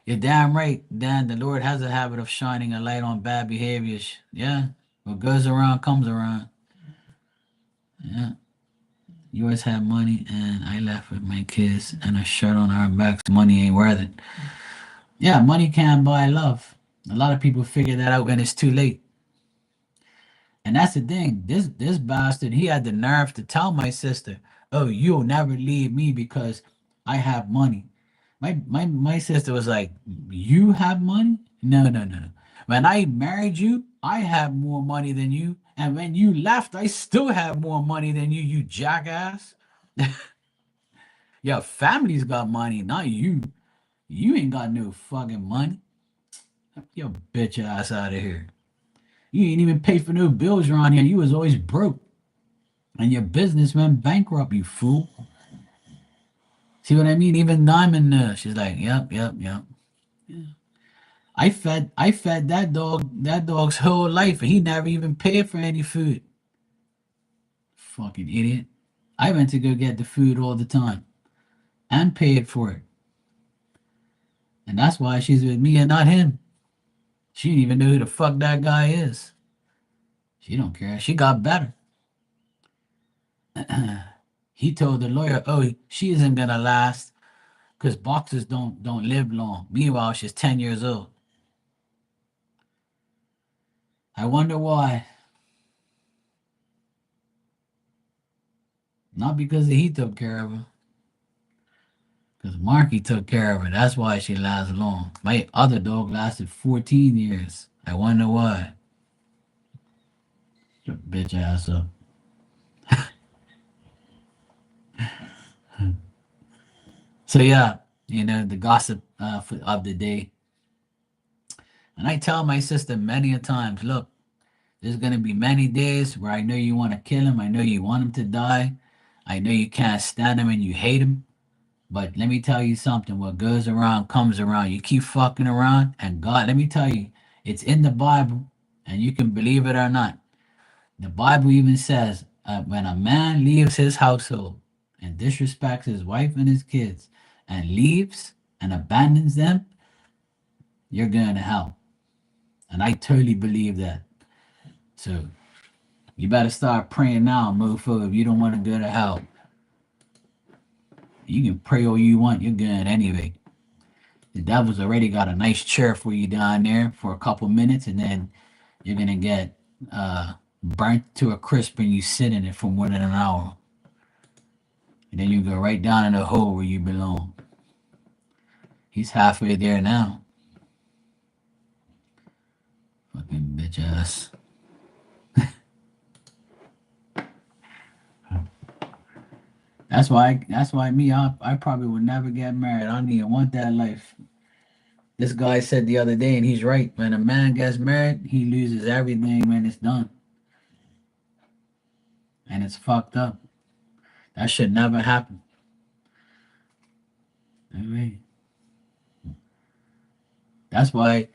You're damn right, Dan. The Lord has a habit of shining a light on bad behaviors. Yeah. What goes around comes around. Yeah. You always had money, and I left with my kids and a shirt on our backs. Money ain't worth it. Yeah, money can't buy love. A lot of people figure that out when it's too late. And that's the thing. This bastard, he had the nerve to tell my sister, "Oh, you'll never leave me because I have money." My sister was like, "You have money? No, no, no, no. When I married you, I have more money than you, and when you left, I still have more money than you. You jackass. Your family's got money, not you. You ain't got no fucking money. Your bitch ass out of here. You ain't even pay for no bills around here. You was always broke, and your business went bankrupt. You fool. See what I mean? Even Diamond, she's like, yep, yep, yep. I fed that dog's whole life, and he never even paid for any food. Fucking idiot. I went to go get the food all the time and paid for it. And that's why she's with me and not him. She didn't even know who the fuck that guy is. She don't care. She got better. He told the lawyer, "Oh, she isn't gonna last because boxers don't live long." Meanwhile, she's 10 years old. I wonder why. Not because he took care of her, because Marky took care of her. That's why she lasts long. My other dog lasted 14 years. I wonder why. Your bitch ass up. So yeah, the gossip of the day. And I tell my sister many a times, look, there's gonna be many days where I know you want to kill him. I know you want him to die. I know you can't stand him and you hate him. But let me tell you something. What goes around comes around. You keep fucking around, and God, let me tell you, it's in the Bible, and you can believe it or not. The Bible even says when a man leaves his household and disrespects his wife and his kids and leaves and abandons them, you're going to hell. And I totally believe that. So you better start praying now, mofo, if you don't want to go to hell. You can pray all you want, you're good anyway. The devil's already got a nice chair for you down there for a couple minutes, and then you're gonna get burnt to a crisp and you sit in it for more than an hour. And then you go right down in the hole where you belong. He's halfway there now. Fucking bitch ass. That's why me, I probably would never get married. I don't even want that life. This guy said the other day, and he's right. When a man gets married, he loses everything when it's done. And it's fucked up. That should never happen. I mean, that's why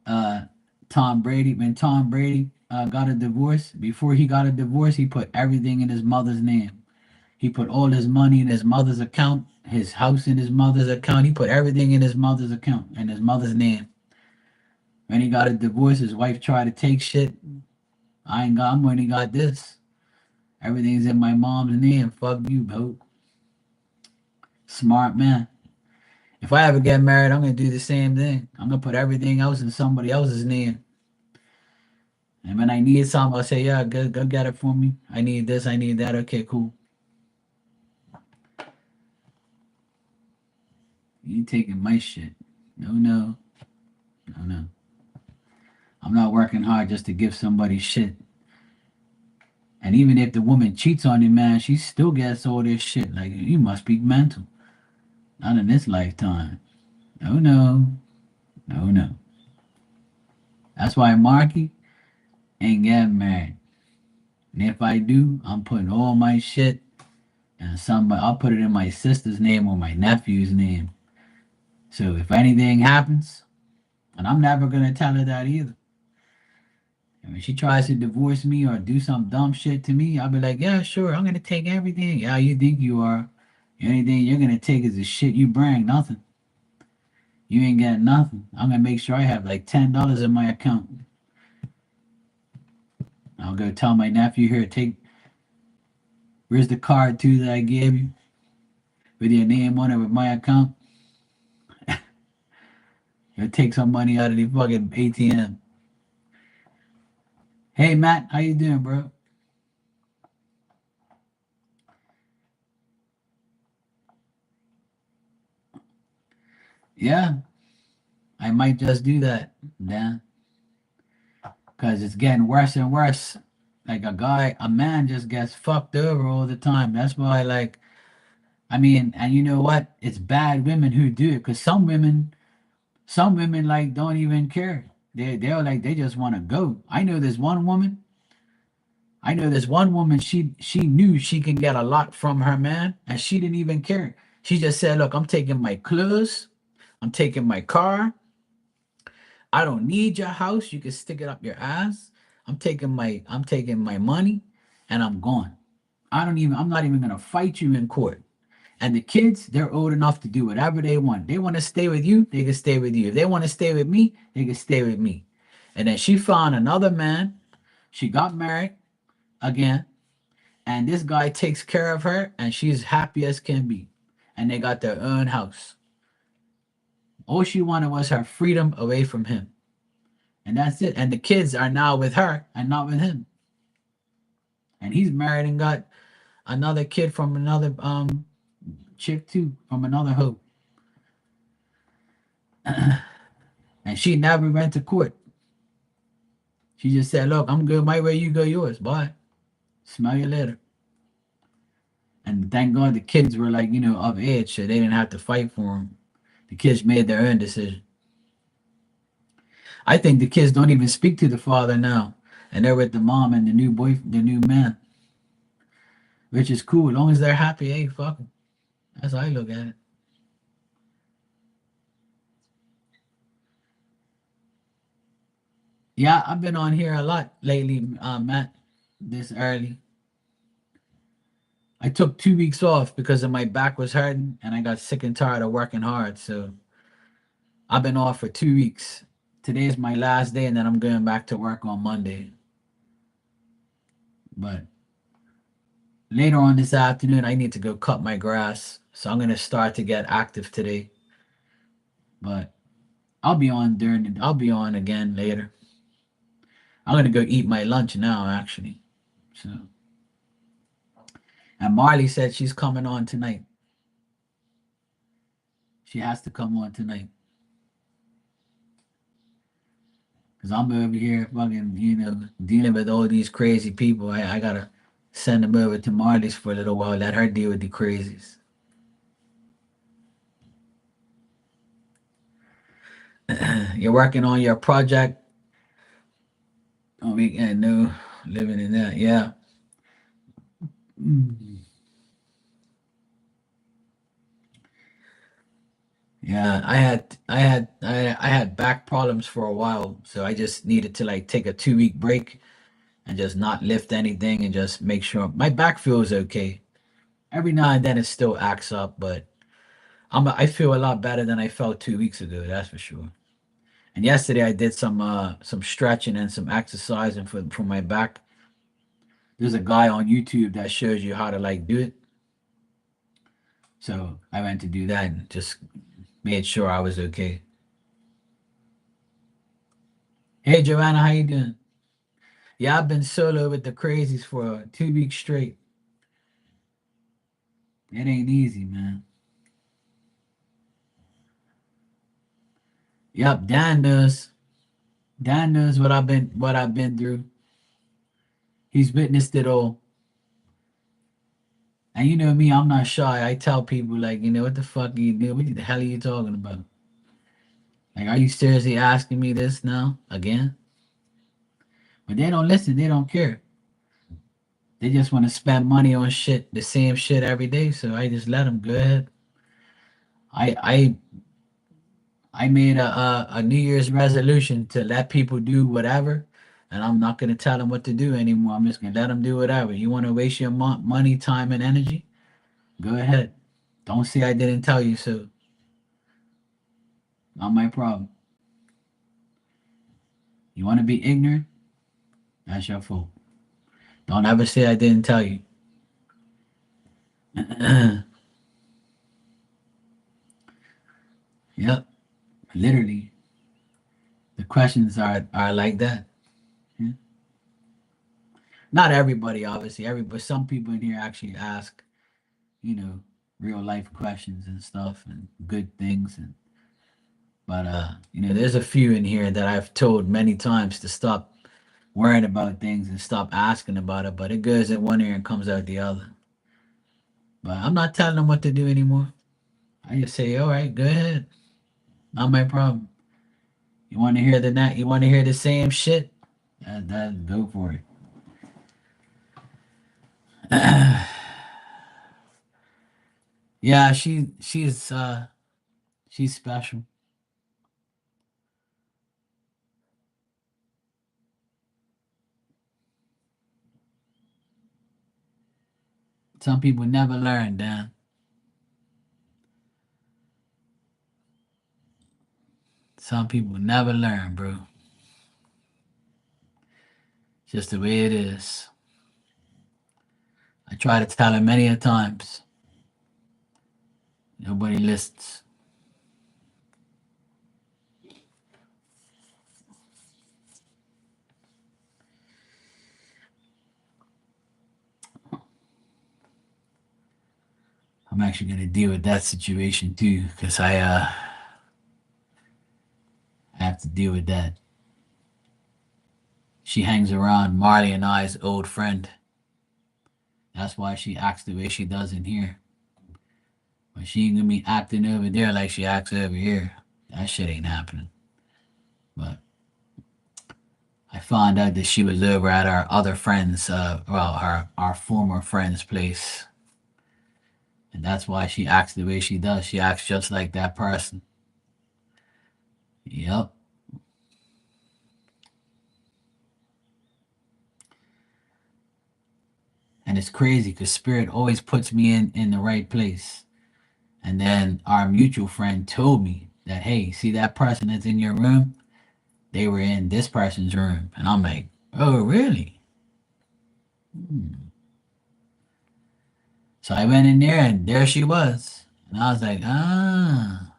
uh Tom Brady, when Tom Brady got a divorce, before he got a divorce, he put everything in his mother's name. He put all his money in his mother's account, his house in his mother's account. He put everything in his mother's account and his mother's name. When he got a divorce, his wife tried to take shit. I'm when he got this. Everything's in my mom's name. Fuck you, bro. Smart man. If I ever get married, I'm gonna do the same thing. I'm gonna put everything else in somebody else's name. And when I need something, I'll say, yeah, go get it for me. I need this, I need that. Okay, cool. You taking my shit. No, no, no, no. I'm not working hard just to give somebody shit. And even if the woman cheats on you, man, she still gets all this shit. Like, you must be mental. Not in this lifetime. No, no, no, no. That's why Marky ain't getting married. And if I do, I'm putting all my shit and I'll put it in my sister's name or my nephew's name. So if anything happens, and I'm never gonna tell her that either. And when she tries to divorce me or do some dumb shit to me, I'll be like, yeah, sure, I'm gonna take everything. Yeah, you think you are. The only thing you're gonna take is the shit you bring, nothing. You ain't getting nothing. I'm gonna make sure I have like $10 in my account. I'll go tell my nephew here, where's the card too that I gave you with your name on it with my account? He'll take some money out of the fucking ATM. Hey Matt, how you doing, bro? Yeah, I might just do that then, because it's getting worse and worse. Like a man just gets fucked over all the time. That's why, like, I mean, and you know what? It's bad women who do it, because some women like don't even care. They're like they just want to go. I know this one woman. She knew she can get a lot from her man, and she didn't even care. She just said, "Look, I'm taking my clothes, I'm taking my car. I don't need your house. You can stick it up your ass. I'm taking my money, and I'm gone. I'm not even gonna fight you in court." And the kids, they're old enough to do whatever they want. They want to stay with you, they can stay with you. If they want to stay with me, they can stay with me. And then she found another man. She got married again, and this guy takes care of her, and she's happy as can be. And they got their own house. All she wanted was her freedom away from him. And that's it. And the kids are now with her and not with him. And he's married and got another kid from another chick too, from another hoe. And she never went to court. She just said, "Look, I'm good my way, you go yours. Bye. Smell you later." And thank God the kids were like, of age, so they didn't have to fight for them. The kids made their own decision. I think the kids don't even speak to the father now, and they're with the mom and the new man, which is cool. As long as they're happy, hey, fuck 'em. That's how I look at it. Yeah, I've been on here a lot lately, Matt, this early. I took 2 weeks off because of my back was hurting and I got sick and tired of working hard. So I've been off for 2 weeks. Today is my last day, and then I'm going back to work on Monday. But later on this afternoon, I need to go cut my grass. So I'm going to start to get active today. But I'll be on again later. I'm going to go eat my lunch now, actually. So, and Marley said she's coming on tonight. She has to come on tonight. Because I'm over here fucking, dealing with all these crazy people. I got to send them over to Marley's for a little while, let her deal with the crazies. You're working on your project on weekend, no, living in that, yeah. Mm. Yeah, I had back problems for a while, so I just needed to like take a 2 week break and just not lift anything and just make sure my back feels okay. Every now and then it still acts up, but I feel a lot better than I felt 2 weeks ago, that's for sure. And yesterday I did some stretching and some exercising for my back. There's a guy on YouTube that shows you how to like do it. So I went to do that and just made sure I was okay. Hey Joanna, how you doing? Yeah, I've been solo with the crazies for 2 weeks straight. It ain't easy, man. Yep, Dan knows. Dan knows what I've been through. He's witnessed it all. And you know me, I'm not shy. I tell people like, what the fuck are you doing? What the hell are you talking about? Like, are you seriously asking me this now again? But they don't listen. They don't care. They just want to spend money on shit, the same shit every day. So I just let them go ahead. I I I made a New Year's resolution to let people do whatever, and I'm not gonna tell them what to do anymore. I'm just gonna let them do whatever. You want to waste your money, time, and energy? Go ahead. Don't say I didn't tell you so. Not my problem. You want to be ignorant? That's your fault. Don't ever say I didn't tell you. Yep, literally. The questions are like that. Yeah. Not everybody, obviously. But some people in here actually ask, you know, real life questions and stuff and good things. And But there's a few in here that I've told many times to stop worrying about things and stop asking about it, but it goes in one ear and comes out the other. But I'm not telling them what to do anymore. I just say, all right, go ahead. Not my problem. You want to hear you want to hear the same shit? That go for it. Yeah, she's special. Some people never learn, Dan. Some people never learn, bro. Just the way it is. I try to tell her many a times. Nobody listens. I'm actually gonna deal with that situation too, because I have to deal with that. She hangs around Marley and I's old friend. That's why she acts the way she does in here. But she ain't gonna be acting over there like she acts over here. That shit ain't happening. But I found out that she was over at our other friend's, our former friend's place, and that's why she acts the way she does. She acts just like that person. Yep. And it's crazy because Spirit always puts me in the right place. And then our mutual friend told me that, hey, see that person that's in your room? They were in this person's room. And I'm like, oh, really? Hmm. So I went in there and there she was. And I was like, ah,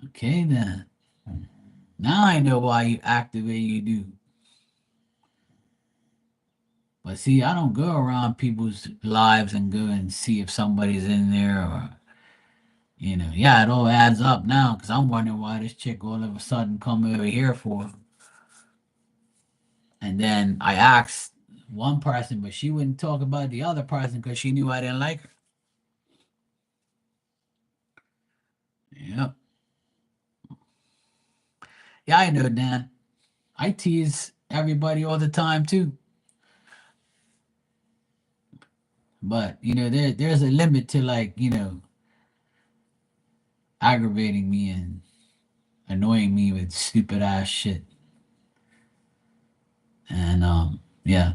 okay then. Now I know why you act the way you do. But see, I don't go around people's lives and go and see if somebody's in there or, yeah, it all adds up now because I'm wondering why this chick all of a sudden come over here for. And then I asked one person, but she wouldn't talk about the other person because she knew I didn't like her. Yep. Yeah, I know, Dan. I tease everybody all the time too. But there's a limit to like, aggravating me and annoying me with stupid ass shit. And yeah.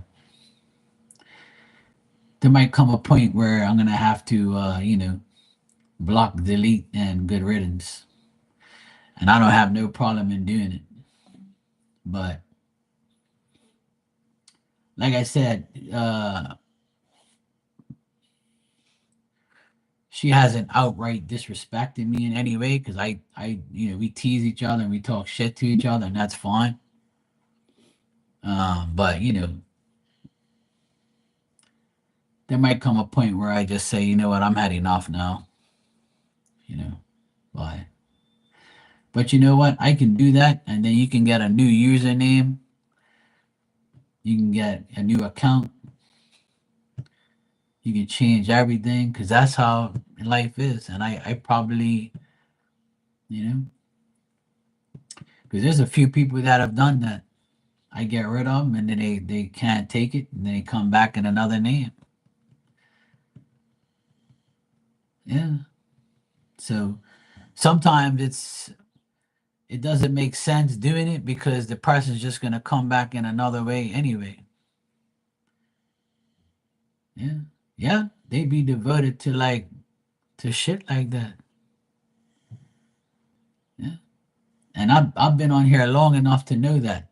There might come a point where I'm gonna have to block, delete, and good riddance. And I don't have no problem in doing it. But like I said, she hasn't outright disrespected me in any way because we tease each other and we talk shit to each other, and that's fine. But there might come a point where I just say, you know what, I'm had enough now. You know, bye. But you know what? I can do that, and then you can get a new username. You can get a new account. You can change everything because that's how life is. And I probably, you know, because there's a few people that have done that. I get rid of them, and then they can't take it, and they come back in another name. Yeah. So sometimes it doesn't make sense doing it because the person's just gonna come back in another way anyway. Yeah. Yeah. They be devoted to to shit like that. Yeah. And I've been on here long enough to know that.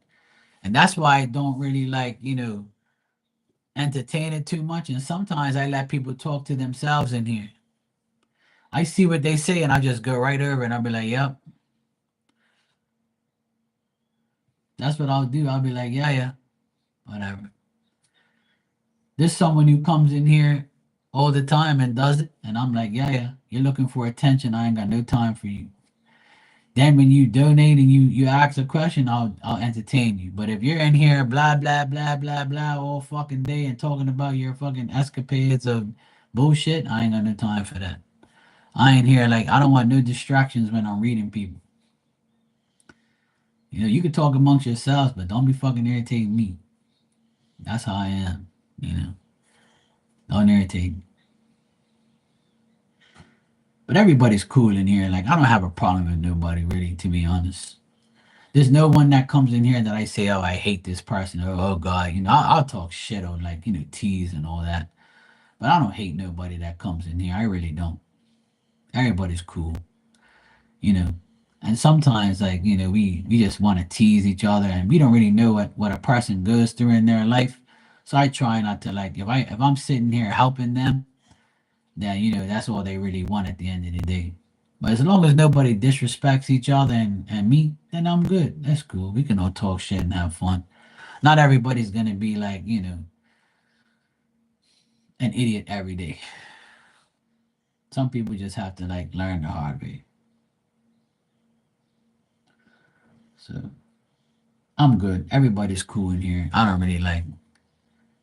And that's why I don't really like, entertain it too much. And sometimes I let people talk to themselves in here. I see what they say and I just go right over and I'll be like, yep, that's what I'll do. I'll be like, yeah, yeah, whatever. There's someone who comes in here all the time and does it. And I'm like, yeah, yeah, you're looking for attention. I ain't got no time for you. Then when you donate and you ask a question, I'll entertain you. But if you're in here blah blah blah blah blah all fucking day and talking about your fucking escapades of bullshit, I ain't got no time for that. I ain't here like I don't want no distractions when I'm reading people. You know, you can talk amongst yourselves, but don't be fucking irritating me. That's how I am. You know, don't irritate me. But everybody's cool in here. Like I don't have a problem with nobody really, to be honest. There's no one that comes in here that I say, oh, I hate this person. Or, oh God, you know, I'll talk shit on like, you know, tease and all that. But I don't hate nobody that comes in here. I really don't. Everybody's cool, you know. And sometimes like, you know, we just want to tease each other and we don't really know what a person goes through in their life. So I try not to like if I'm sitting here helping them, then you know that's all they really want at the end of the day. But as long as nobody disrespects each other and me, then I'm good. That's cool. We can all talk shit and have fun. Not everybody's gonna be like, you know, an idiot every day. Some people just have to like learn the hard way. So I'm good. Everybody's cool in here. I don't really like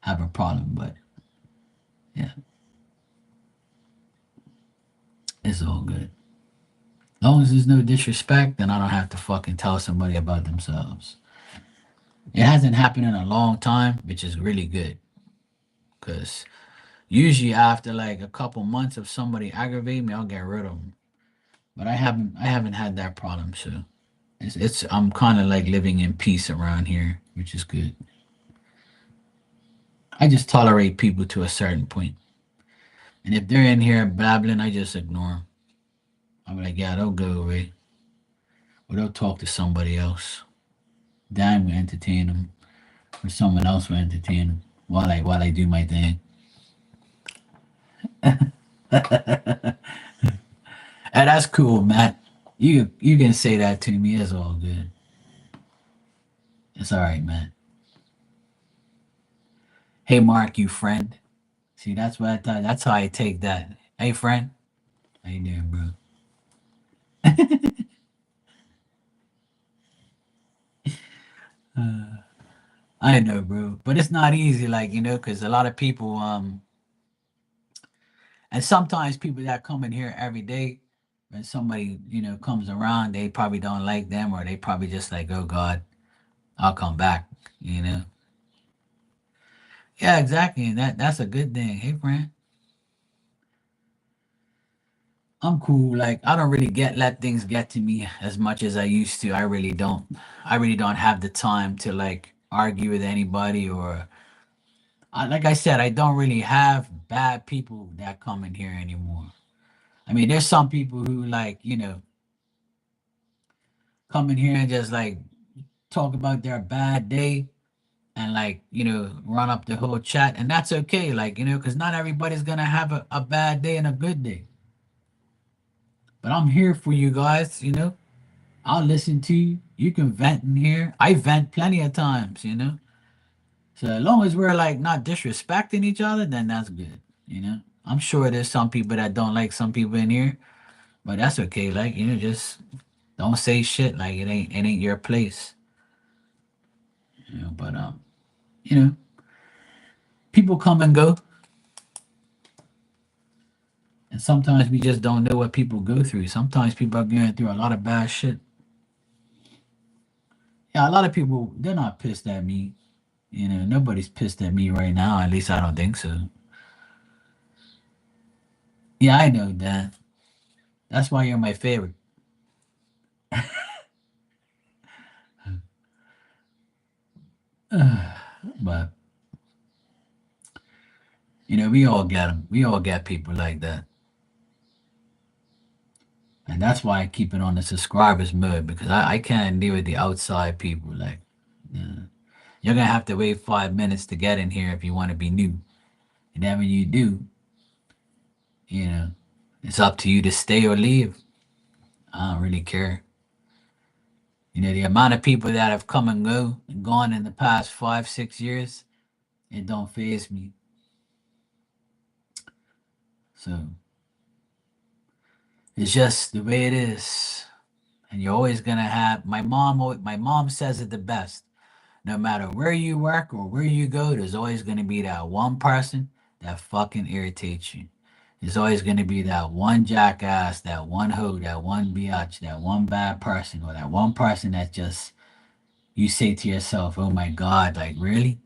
have a problem, but yeah, it's all good. As long as there's no disrespect, then I don't have to fucking tell somebody about themselves. It hasn't happened in a long time, which is really good. Cause usually after like a couple months of somebody aggravate me, I'll get rid of them. But I haven't had that problem, so it's I'm kind of like living in peace around here, which is good. I just tolerate people to a certain point, and if they're in here babbling, I just ignore them. I'm like, yeah, they'll go away, or they'll talk to somebody else. Dan will entertain them, or someone else will entertain them while I do my thing. And that's cool, Matt. You can say that to me. It's all good. It's all right, man. Hey, Mark, you friend. See, that's what I thought. That's how I take that. Hey, friend. How you doing, bro? I know, bro, but it's not easy, like because a lot of people, and sometimes people that come in here every day, when somebody comes around, they probably don't like them, or they probably just like, oh God, I'll come back. You know? Yeah, exactly, and that's a good thing. Hey, friend. I'm cool. Like I don't really let things get to me as much as I used to. I really don't. I really don't have the time to like argue with anybody or like I said, I don't really have bad people that come in here anymore. I mean, there's some people who like, come in here and just like talk about their bad day and like, run up the whole chat and that's okay. Like, because not everybody's gonna have a bad day and a good day. But I'm here for you guys. I'll listen to you. You can vent in here. I vent plenty of times. So as long as we're like not disrespecting each other, then that's good. I'm sure there's some people that don't like some people in here, but that's okay. Like, just don't say shit like it ain't your place. But you know, people come and go, and sometimes we just don't know what people go through. Sometimes people are going through a lot of bad shit. Yeah, a lot of people they're not pissed at me. Nobody's pissed at me right now. At least I don't think so. Yeah, I know that. That's why you're my favorite. But we all get them. We all get people like that, and that's why I keep it on the subscribers mode because I can't deal with the outside people. Like, you're gonna have to wait 5 minutes to get in here if you want to be new, and then when you do, you know, it's up to you to stay or leave. I don't really care. The amount of people that have come and gone in the past 5, 6 years, it don't phase me. So it's just the way it is. And you're always gonna have my mom says it the best. No matter where you work or where you go, there's always gonna be that one person that fucking irritates you. There's always gonna be that one jackass, that one hoe, that one biatch, that one bad person, or that one person that just you say to yourself, "Oh my God, like really?"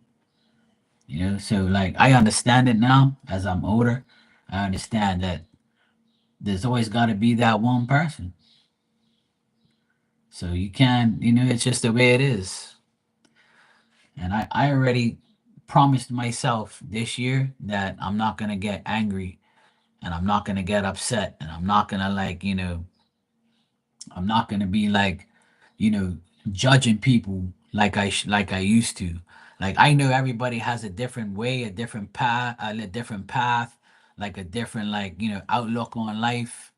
You know. So like I understand it now as I'm older. I understand that there's always got to be that one person. So you can't, it's just the way it is. And I already promised myself this year that I'm not going to get angry and I'm not going to get upset and I'm not going to like, I'm not going to be like, you know, judging people like I used to. Like I know everybody has a different way, a different path, like a different outlook on life.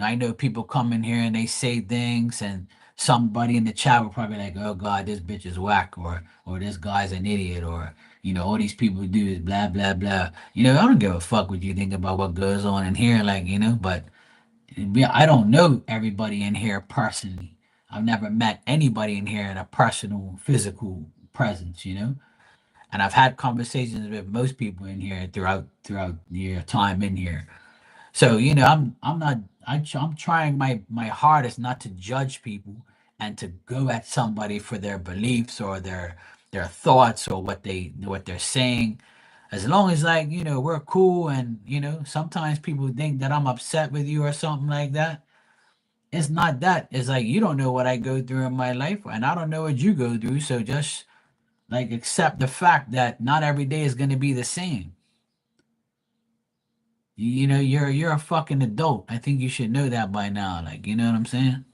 I know people come in here and they say things, and somebody in the chat will probably like, "Oh God, this bitch is whack," or "This guy's an idiot," or all these people do is blah blah blah. I don't give a fuck what you think about what goes on in here, but I don't know everybody in here personally. I've never met anybody in here in a personal, physical presence. And I've had conversations with most people in here throughout your time in here. So I'm not I'm trying my hardest not to judge people and to go at somebody for their beliefs or their thoughts or what they're saying. As long as we're cool, and sometimes people think that I'm upset with you or something like that. It's not that. It's like you don't know what I go through in my life, and I don't know what you go through. So just like accept the fact that not every day is going to be the same. You're a fucking adult. I think you should know that by now. Like, you know what I'm saying?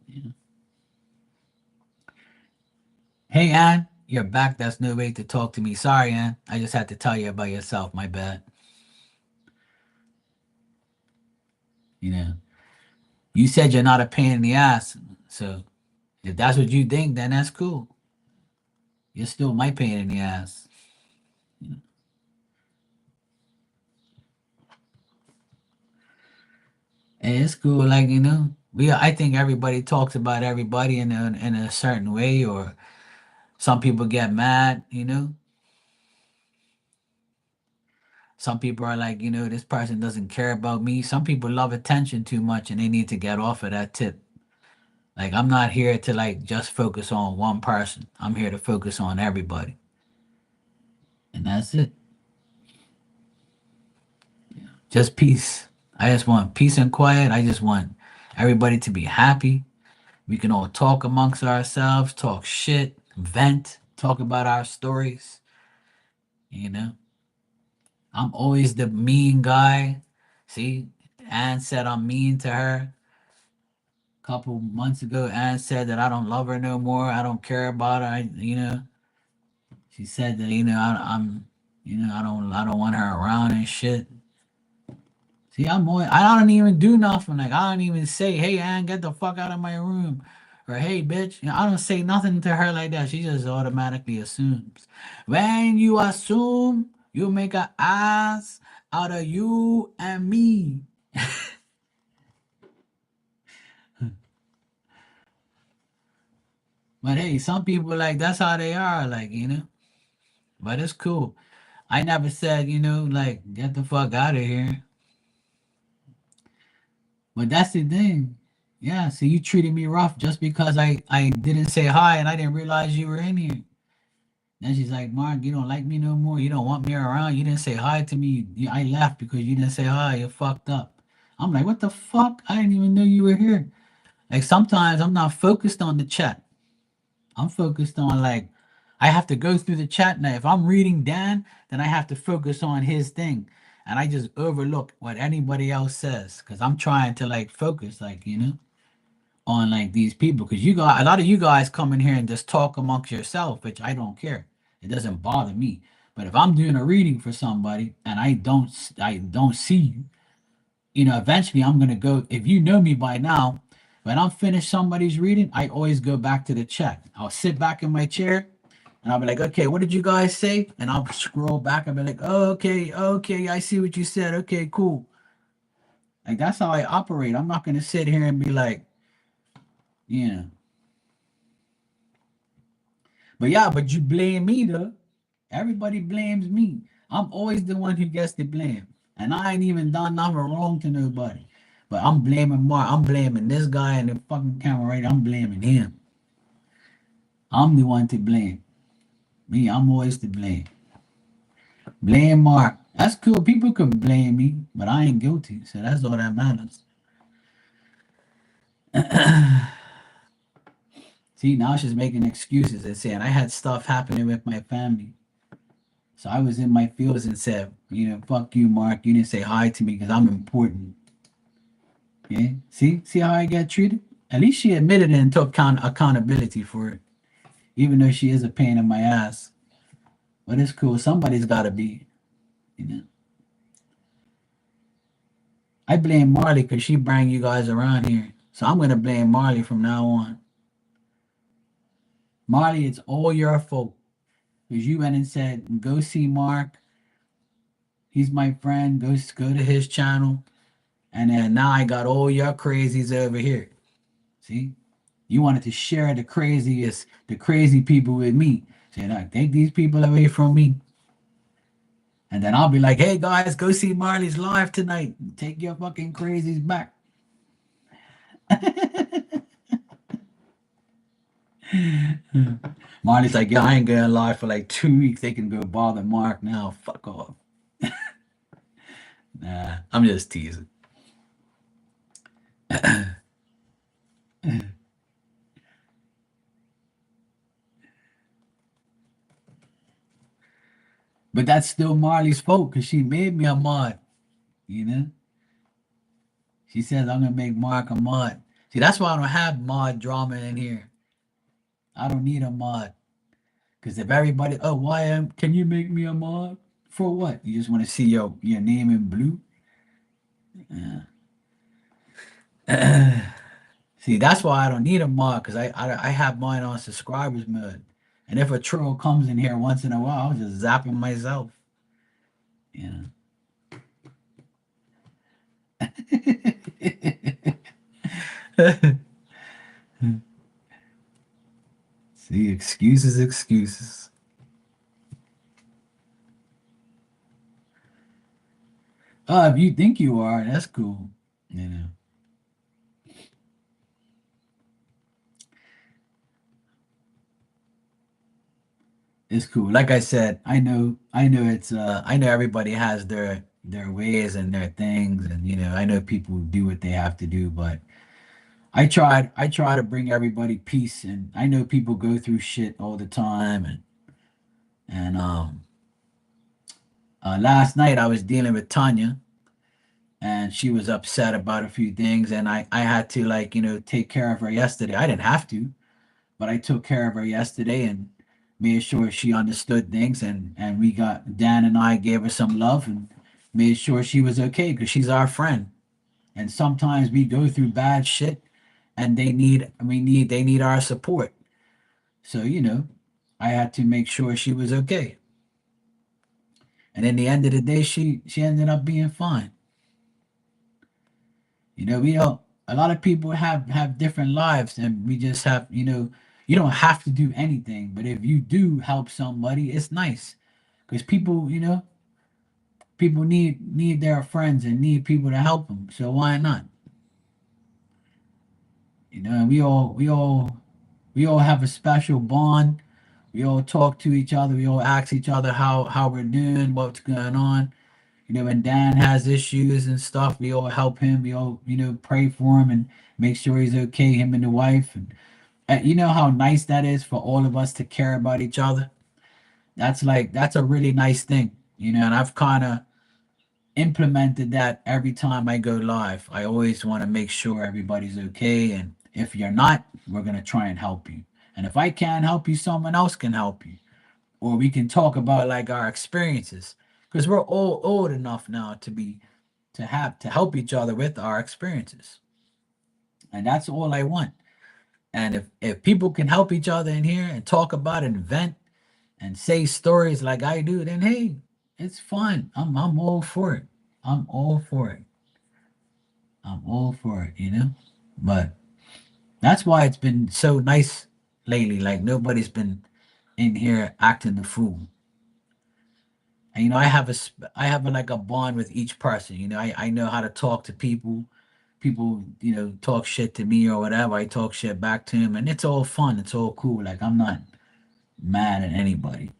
Yeah. Hey, Ann, you're back. That's no way to talk to me. Sorry, Ann. I just had to tell you about yourself. My bad. You know, you said you're not a pain in the ass. So if that's what you think, then that's cool. You're still my pain in the ass. And it's cool. Like, I think everybody talks about everybody in a certain way, or some people get mad. Some people are like, this person doesn't care about me. Some people love attention too much and they need to get off of that tip. Like, I'm not here to like just focus on one person. I'm here to focus on everybody. And that's it. Just peace. I just want peace and quiet. I just want everybody to be happy. We can all talk amongst ourselves, talk shit, vent, talk about our stories. You know, I'm always the mean guy. See, Anne said I'm mean to her. A couple months ago, Anne said that I don't love her no more. I don't care about her. She said that I'm, I don't want her around and shit. See, I don't even do nothing. Like I don't even say, "Hey, Ann, get the fuck out of my room," or "Hey, bitch." I don't say nothing to her like that. She just automatically assumes. When you assume, you make an ass out of you and me. But hey, some people like that's how they are. But it's cool. I never said, like get the fuck out of here. But that's the thing. Yeah, so you treated me rough just because I didn't say hi and I didn't realize you were in here. Then she's like, "Mark, you don't like me no more. You don't want me around. You didn't say hi to me. I left because you didn't say hi. You're fucked up." I'm like, "What the fuck? I didn't even know you were here." Like sometimes I'm not focused on the chat. I'm focused on like I have to go through the chat now. If I'm reading Dan, then I have to focus on his thing. And I just overlook what anybody else says because I'm trying to like focus, on like these people. Because you got a lot of you guys come in here and just talk amongst yourself, which I don't care. It doesn't bother me. But if I'm doing a reading for somebody and I don't see you, eventually I'm gonna go. If you know me by now, when I'm finished somebody's reading, I always go back to the chat. I'll sit back in my chair and I'll be like, "Okay, what did you guys say?" And I'll scroll back and be like, "Oh, okay, okay, I see what you said. Okay, cool." Like that's how I operate. I'm not gonna sit here and be like, Yeah. But yeah, but you blame me though. Everybody blames me. I'm always the one who gets the blame. And I ain't even done nothing wrong to nobody. But I'm blaming Mark. I'm blaming this guy in the fucking camera right. I'm blaming him. I'm the one to blame. Me, I'm always to blame. Blame Mark. That's cool. People can blame me, but I ain't guilty. So that's all that matters. See, now she's making excuses and saying I had stuff happening with my family. So I was in my feels and said, fuck you, Mark. You didn't say hi to me because I'm important. Yeah. See how I get treated? At least she admitted it and took accountability for it, even though she is a pain in my ass. But it's cool. Somebody's got to be, you know. I blame Marley because she bring you guys around here. So I'm going to blame Marley from now on. Marley, it's all your fault because you went and said, go see Mark. He's my friend. Go to his channel. And then now I got all your crazies over here. See? You wanted to share the crazy people with me. Say, like, take these people away from me. And then I'll be like, hey guys, go see Marley's live tonight. Take your fucking crazies back. Marley's like, yeah, I ain't going live for like 2 weeks. They can go bother Mark now. Fuck off. Nah, I'm just teasing. But that's still Marley's fault because she made me a mod, you know? She says I'm gonna make Mark a mod. See, that's why I don't have mod drama in here. I don't need a mod. Because if everybody, oh, YM, can you make me a mod? For what? You just want to see your name in blue? Yeah. See, that's why I don't need a mod because I have mine on subscribers mode. And if a troll comes in here once in a while, I'll just zap him myself. Yeah. See, excuses, excuses. Oh, if you think you are, that's cool. You know, it's cool. Like I said, I know everybody has their ways and their things, and I know people do what they have to do, but I try to bring everybody peace, and I know people go through shit all the time, and last night I was dealing with Tanya, and she was upset about a few things, and I had to, like, take care of her yesterday. I didn't have to, but I took care of her yesterday and made sure she understood things, and we got Dan and I gave her some love and made sure she was okay because she's our friend. And sometimes we go through bad shit, and they need our support. So I had to make sure she was okay. And in the end of the day, she ended up being fine. We don't. A lot of people have different lives, and we just have. You don't have to do anything, but if you do help somebody, it's nice because people need their friends and need people to help them. So why not? And we all have a special bond. We all talk to each other. We all ask each other how we're doing, what's going on. When Dan has issues and stuff, we all help him. We all pray for him and make sure he's okay. Him and the wife, and you know how nice that is for all of us to care about each other. That's a really nice thing. And I've kind of implemented that every time I go live. I always want to make sure everybody's okay. And if you're not, we're going to try and help you. And if I can't help you, someone else can help you. Or we can talk about like our experiences. Because we're all old enough now to help each other with our experiences. And that's all I want. And if people can help each other in here and talk about it and vent and say stories like I do, then hey, it's fun. I'm all for it. I'm all for it. I'm all for it. But That's why it's been so nice lately. Like nobody's been in here acting the fool. And you know, I have like a bond with each person. You know, I know how to talk to people. People, you know, talk shit to me or whatever. I talk shit back to him, and it's all fun. It's all cool. Like I'm not mad at anybody.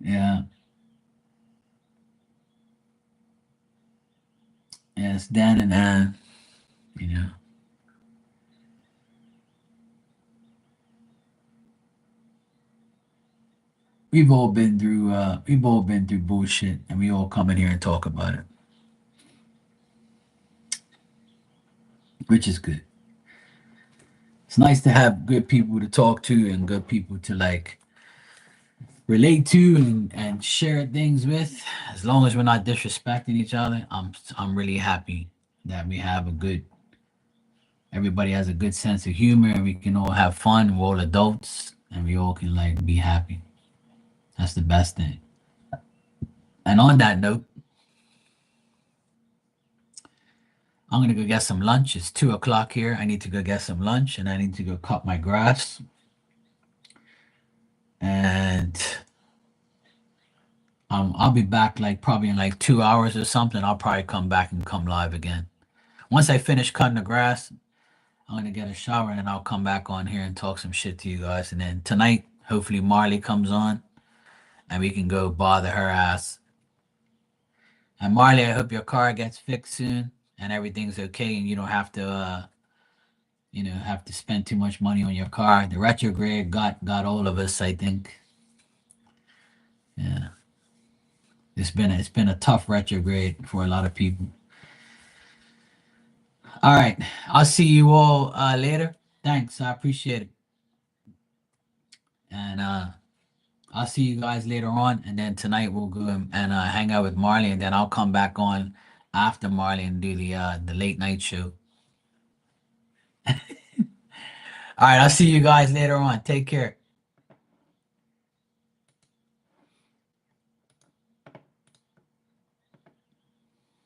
Yeah, yeah. It's Dan and Ann. You know, we've all been through bullshit, and we all come in here and talk about it, which is good. It's nice to have good people to talk to and good people to like relate to and share things with. As long as we're not disrespecting each other, I'm really happy that we have a good. Everybody has a good sense of humor, and we can all have fun. We're all adults, and we all can like be happy. That's the best thing. And on that note, I'm gonna go get some lunch. It's 2 o'clock here. I need to go get some lunch, and I need to go cut my grass. And I'll be back like probably in like 2 hours or something. I'll probably come back and come live again. Once I finish cutting the grass, I'm gonna get a shower and I'll come back on here and talk some shit to you guys. And then tonight, hopefully Marley comes on and we can go bother her ass. And Marley, I hope your car gets fixed soon and everything's okay and you don't have to have to spend too much money on your car. The retrograde got all of us, I think. Yeah. It's been a tough retrograde for a lot of people. All right. I'll see you all later. Thanks. I appreciate it. And I'll see you guys later on. And then tonight we'll go and hang out with Marley. And then I'll come back on after Marley and do the late night show. All right. I'll see you guys later on. Take care.